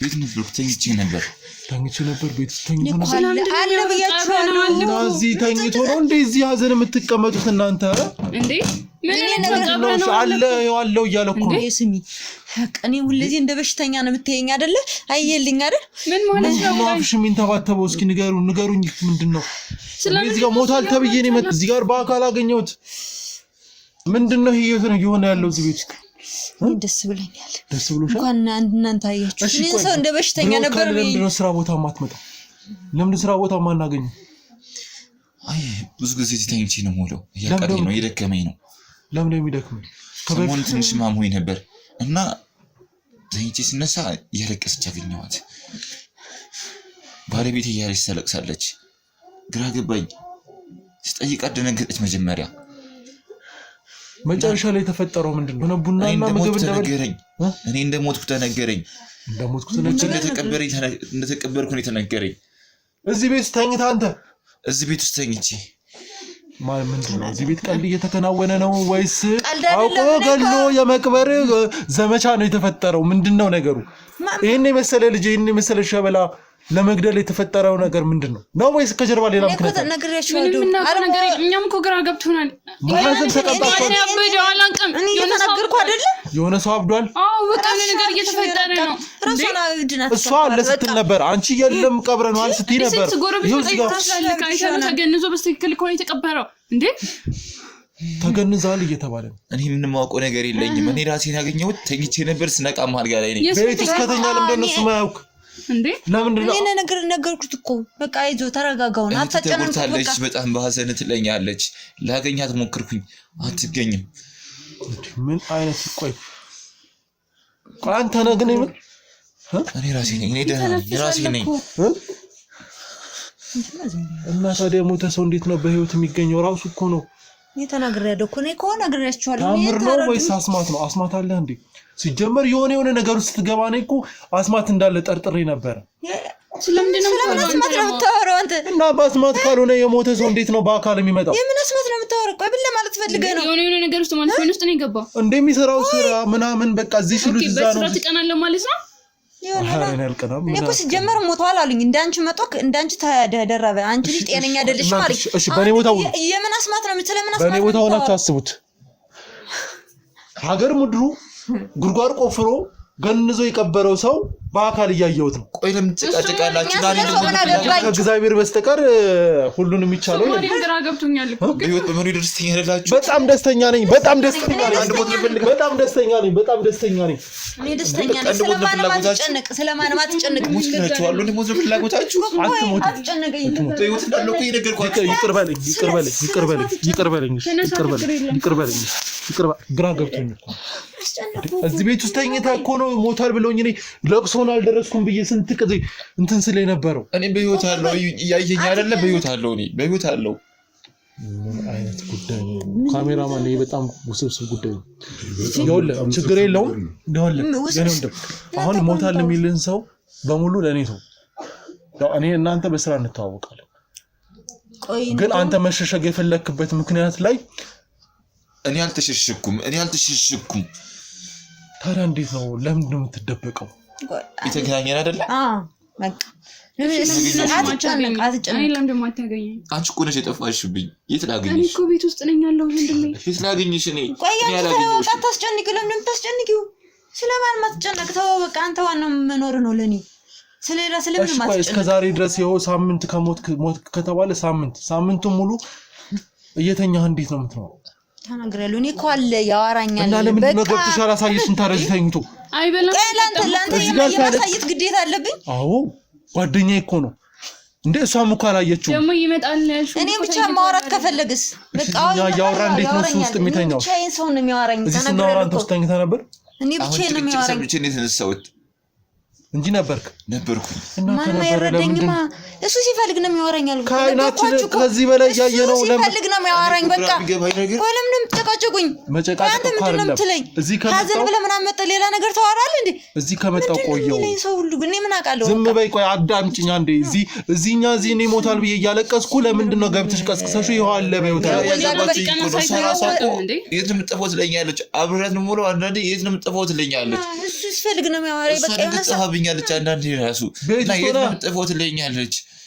[SPEAKER 5] ቤት ነበር ተኝቼ ነበር ቤት ውስጥ ተኝቶ ነበር
[SPEAKER 3] አለ ብያችኋለሁ
[SPEAKER 2] እና እዚህ ተኝቶ ነው እንደዚህ ሀዘን የምትቀመጡት እናንተ
[SPEAKER 4] እንዴ ምን
[SPEAKER 2] ነው አለ ያለው እያለኩ ነው
[SPEAKER 3] ስሚ እኔ ሁሌ እንደ በሽተኛ ነው የምትየኝ አይደለ አየልኝ አይደል
[SPEAKER 4] ምን ማለት ነው
[SPEAKER 2] አፍሽ ምን ተባተበው እስኪ ንገሩኝ ምንድነው እዚህ ጋር ሞታል ተብዬ ነው መጥ እዚህ ጋር በአካል አገኘሁት ምንድነው ይሄ የሆነ ያለው እዚህ ቤት
[SPEAKER 3] ደስ ብሎኛል
[SPEAKER 2] ደስ ብሎሻል
[SPEAKER 3] እንኳን እናንተ አያችሁ እኔ ሰው እንደ በሽተኛ ነበር
[SPEAKER 2] ለምንድነው ስራ ቦታ ማትመጣ ለምን ስራ ቦታ ማናገኝ
[SPEAKER 5] አይ ብዙ ጊዜ ተኝቼ ነው ሞለው ያቀደኝ ነው ይደከመኝ ነው
[SPEAKER 2] ለምን የሚደክመኝ
[SPEAKER 5] ከበፊት ትንሽ ማሞኝ ነበር እና ተኝቼ ስነሳ እያለቀሰች አገኘኋት ባለቤቴ እያለች ተለቅሳለች ግራ ገባኝ ስጠይቃት ደነገጠች መጀመሪያ
[SPEAKER 2] መጨረሻ ላይ ተፈጠረው ምንድነው ቡናና ምግብ
[SPEAKER 5] እንደነገረኝ እኔ እንደሞትኩ ተነገረኝ እንደተቀበርኩ ነው የተነገረኝ
[SPEAKER 2] እዚህ ቤት ተኝታ አንተ
[SPEAKER 5] እዚህ ቤት ውስጥ ተኝቼ
[SPEAKER 2] ማለት ምንድነው እዚህ ቤት ቀልድ እየተከናወነ ነው ወይስ አውቆ ገሎ የመቅበር ዘመቻ ነው የተፈጠረው ምንድነው ነገሩ ይሄን የመሰለ ልጅ ይሄን የመሰለ ሸበላ ለመግደል የተፈጠረው ነገር ምንድነው ነው ወይስ ከጀርባ ሌላ ምክንያት
[SPEAKER 3] ነው ነግሬያችኋለሁ
[SPEAKER 4] ነገር እኛም እኮ ግራ ገብቶናል
[SPEAKER 2] ማለትም ተቀጣጣው
[SPEAKER 3] እኔ እየተናገርኩ አይደል
[SPEAKER 2] የሆነ ሰው አብዷል
[SPEAKER 4] በቃ ነገር እየተፈጠረ ነው
[SPEAKER 3] ራስና ድናት
[SPEAKER 2] እሷ ለስትል ነበር አንቺ የለም ቀብረናል ስትይ ነበር
[SPEAKER 4] ተገንዞ በስትክክል እኮ ነው የተቀበረው እንዴ
[SPEAKER 2] ተገንዛል እየተባለ
[SPEAKER 5] እኔ ምንም ማውቀው ነገር የለኝም እኔ ራሴን ያገኘሁት ተኝቼ ነበር ስነቃ ማልጋ ላይ ነኝ
[SPEAKER 2] ቤት ውስጥ ከተኛ ለምንድነው ማያውቅ
[SPEAKER 4] እንዴ
[SPEAKER 2] ለምንድነው
[SPEAKER 3] እኔ ነገር ነገርኩት እኮ በቃ አይዞህ ተረጋጋውና
[SPEAKER 5] አትጨነቅሽ በጣም በሐዘን ትለኛለች ላገኛት ሞክርኩኝ አትገኝም
[SPEAKER 2] ምን አይነት ቆይ አንተ ነህ ግን
[SPEAKER 5] እኔ ራሴ ነኝ እኔ ራሴ ነኝ
[SPEAKER 2] እና ታዲያ ሞተ ሰው እንዴት ነው በህይወት የሚገኘው ራሱ እኮ ነው
[SPEAKER 3] የተናገረው እኮ ነው ነግሬያችኋለሁ
[SPEAKER 2] ታምር ነው ወይስ አስማት ነው አስማት አለ እንዴ ሲጀመር የሆነ ነገር ውስጥ ገባ ነው እኮ አስማት እንዳለ ጠርጥሬ ነበር
[SPEAKER 4] ስለምንድነው
[SPEAKER 3] የምታወራው አንተ
[SPEAKER 2] እና በአስማት ካልሆነ የሞተ ሰው እንዴት ነው በአካል የሚመጣው
[SPEAKER 3] የምን አስማት ነው የምታወራው ቆይ ብለ ማለት ፈልገህ ነው
[SPEAKER 4] የሆነ ነገር ውስጥ ማለት ምን ውስጥ ነው የገባው
[SPEAKER 2] እንደሚሰራው ስራ ምናምን በቃ እዚህ ሲሉት እዛ ነው
[SPEAKER 4] በስራ ተቀናለ ማለት ነው
[SPEAKER 3] እኮ ሲጀመር ሞቷል አሉኝ እንዳንቺ መጥቶ እንዳንቺ ተደረበ አንቺ ልጅ ጤነኛ አይደለሽ ማለት
[SPEAKER 2] እሺ በኔ ቦታው
[SPEAKER 3] የምን አስማት ነው የምትለው ምን አስማት
[SPEAKER 2] በኔ ቦታው ሆናችሁ አስቡት ሀገር ምድሩ ጉድጓድ ቆፍሮ ገንዞ የቀበረው ሰው በአካል እያየሁት ነው
[SPEAKER 5] ቆይ ለምን ተጨቃጨቃላችሁ
[SPEAKER 2] ከእግዚአብሔር በስተቀር ሁሉንም ይቻላል
[SPEAKER 4] ግራ ገብቶኛል እኮ
[SPEAKER 5] በህይወት በመኖር ደስተኛ አይደላችሁ
[SPEAKER 2] በጣም ደስተኛ ነኝ በጣም ደስተኛ ነኝ
[SPEAKER 5] አንድ ቦታ ልፈልግ
[SPEAKER 2] በጣም ደስተኛ ነኝ
[SPEAKER 3] እኔ ደስተኛ ነኝ ስለማንም አትጨነቅ
[SPEAKER 5] ሙስላችሁ አሉ ለሞት ፍላጎታችሁ
[SPEAKER 3] አትጨነቀኝ
[SPEAKER 5] በህይወት እንዳለው እኮ ይነገርኳችሁ
[SPEAKER 2] ይቅር በለኝ ግራ ገብቶኛል እዚህ ቤት ውስጥ ተኝታ እኮ ነው ሞታል ብለውኝ እኔ ለቅሶን አልደረስኩም ብዬ ስንት ጊዜ እንትን ስለይ ነበረው
[SPEAKER 5] እኔ በህይወት አለው ያየኝ አይደለ በህይወት አለው እኔ በህይወት አለው
[SPEAKER 2] ምን አይነት ጉዳይ ነው ካሜራማን ይሄ በጣም ውስብስብ ጉዳይ ነው ይኸውልህ ችግር የለውም ይኸውልህ አሁን ሞታል የሚልን ሰው በሙሉ ለኔ ነው ያው እኔ እናንተ በስራ እንተዋወቃለን ግን አንተ መሸሸግ የፈለክበት ምክንያት ላይ
[SPEAKER 5] እኔ አልተሸሸኩም ታዲያ
[SPEAKER 2] እንዴት ነው ለምን ነው የምትደበቀው
[SPEAKER 5] የተገናኘን አይደለ?
[SPEAKER 3] በቃ
[SPEAKER 5] አንቺ እኮ ነሽ የጠፋሽብኝ። የት ላገኝሽ?
[SPEAKER 4] እኮ ቤት ውስጥ ነኝ ያለሁት ወንድሜ።
[SPEAKER 5] የት ላገኝሽ? እኔ
[SPEAKER 3] አታስጨንቂው። ለምን የምታስጨንቂው? ስለማን ማትጨነቅ? ተወው በቃ። አንተ ዋናው መኖር ነው ለኔ። ስለሌላ ስለምን ማትጨነቅ?
[SPEAKER 2] እስከ ዛሬ ድረስ ይኸው ሳምንት ሞት ከተባለ ሳምንቱን ሙሉ እየተኛህ እንዴት ነው የምትኖረው?
[SPEAKER 3] ተናግረሉ። እኔ እኮ አለ ያወራኛል።
[SPEAKER 2] እና ለምን ነው ገብተሽ አላሳየሽን? ታረጅ ተኝቶ
[SPEAKER 4] አይበላም።
[SPEAKER 3] ለአንተ የማሳየት ግዴታ አለብኝ?
[SPEAKER 2] አዎ ጓደኛዬ እኮ ነው እንዴ። እሷም እኮ አላየችውም።
[SPEAKER 4] ደግሞ ይመጣል ያልሽው
[SPEAKER 3] እኔ ብቻ ማውራት ከፈለግስ በቃ
[SPEAKER 2] ያወራ እንዴት ነው እሱ ውስጥ የሚተኛው?
[SPEAKER 3] ብቻዬን ሰው ነው የሚያወራኝ።
[SPEAKER 2] ተናግረሉ። አንተ ውስጥ ተኝተህ ነበር?
[SPEAKER 3] እኔ ብቻዬን ነው የሚያወራኝ
[SPEAKER 2] እንጂ ነበርኩ።
[SPEAKER 3] ማንም አይረዳኝማ። እሱ ሲፈልግ ነው የሚያወራኝ።
[SPEAKER 2] ካይናችን ከዚህ በላይ ያየነው
[SPEAKER 3] ሲፈልግ ነው የሚያወራኝ። በቃ ወለምንም ተጨቃጨቁኝ። አንተ ምንድን ነው የምትለኝ? ሀዘን ብለህ ምናምን መጣ ሌላ ነገር ታወራለህ እንዴ?
[SPEAKER 2] እዚህ ከመጣው ቆየው
[SPEAKER 3] ሰው ሁሉ ግን ምን አውቃለሁ።
[SPEAKER 2] ዝም በይ ቆይ አዳምጪኝ አንዴ። እዚህኛ እኔ ሞታል ብዬ እያለቀስኩ ለምንድን ነው ገብተሽ ቀስቅሰሽው? ይኸው አለ በይው
[SPEAKER 5] የት ነው የምትጠፋው ትለኛለች። አብረን ሙሉ አንዳንዴ የት ነው የምትጠፋው ትለኛለች።
[SPEAKER 3] እሱ ሲፈልግ ነው የሚያወራኝ። በቃ
[SPEAKER 5] ትጠፋብኛለች አንዳንዴ ራሱ እና የት ነው የምትጠፋው ትለኛለች።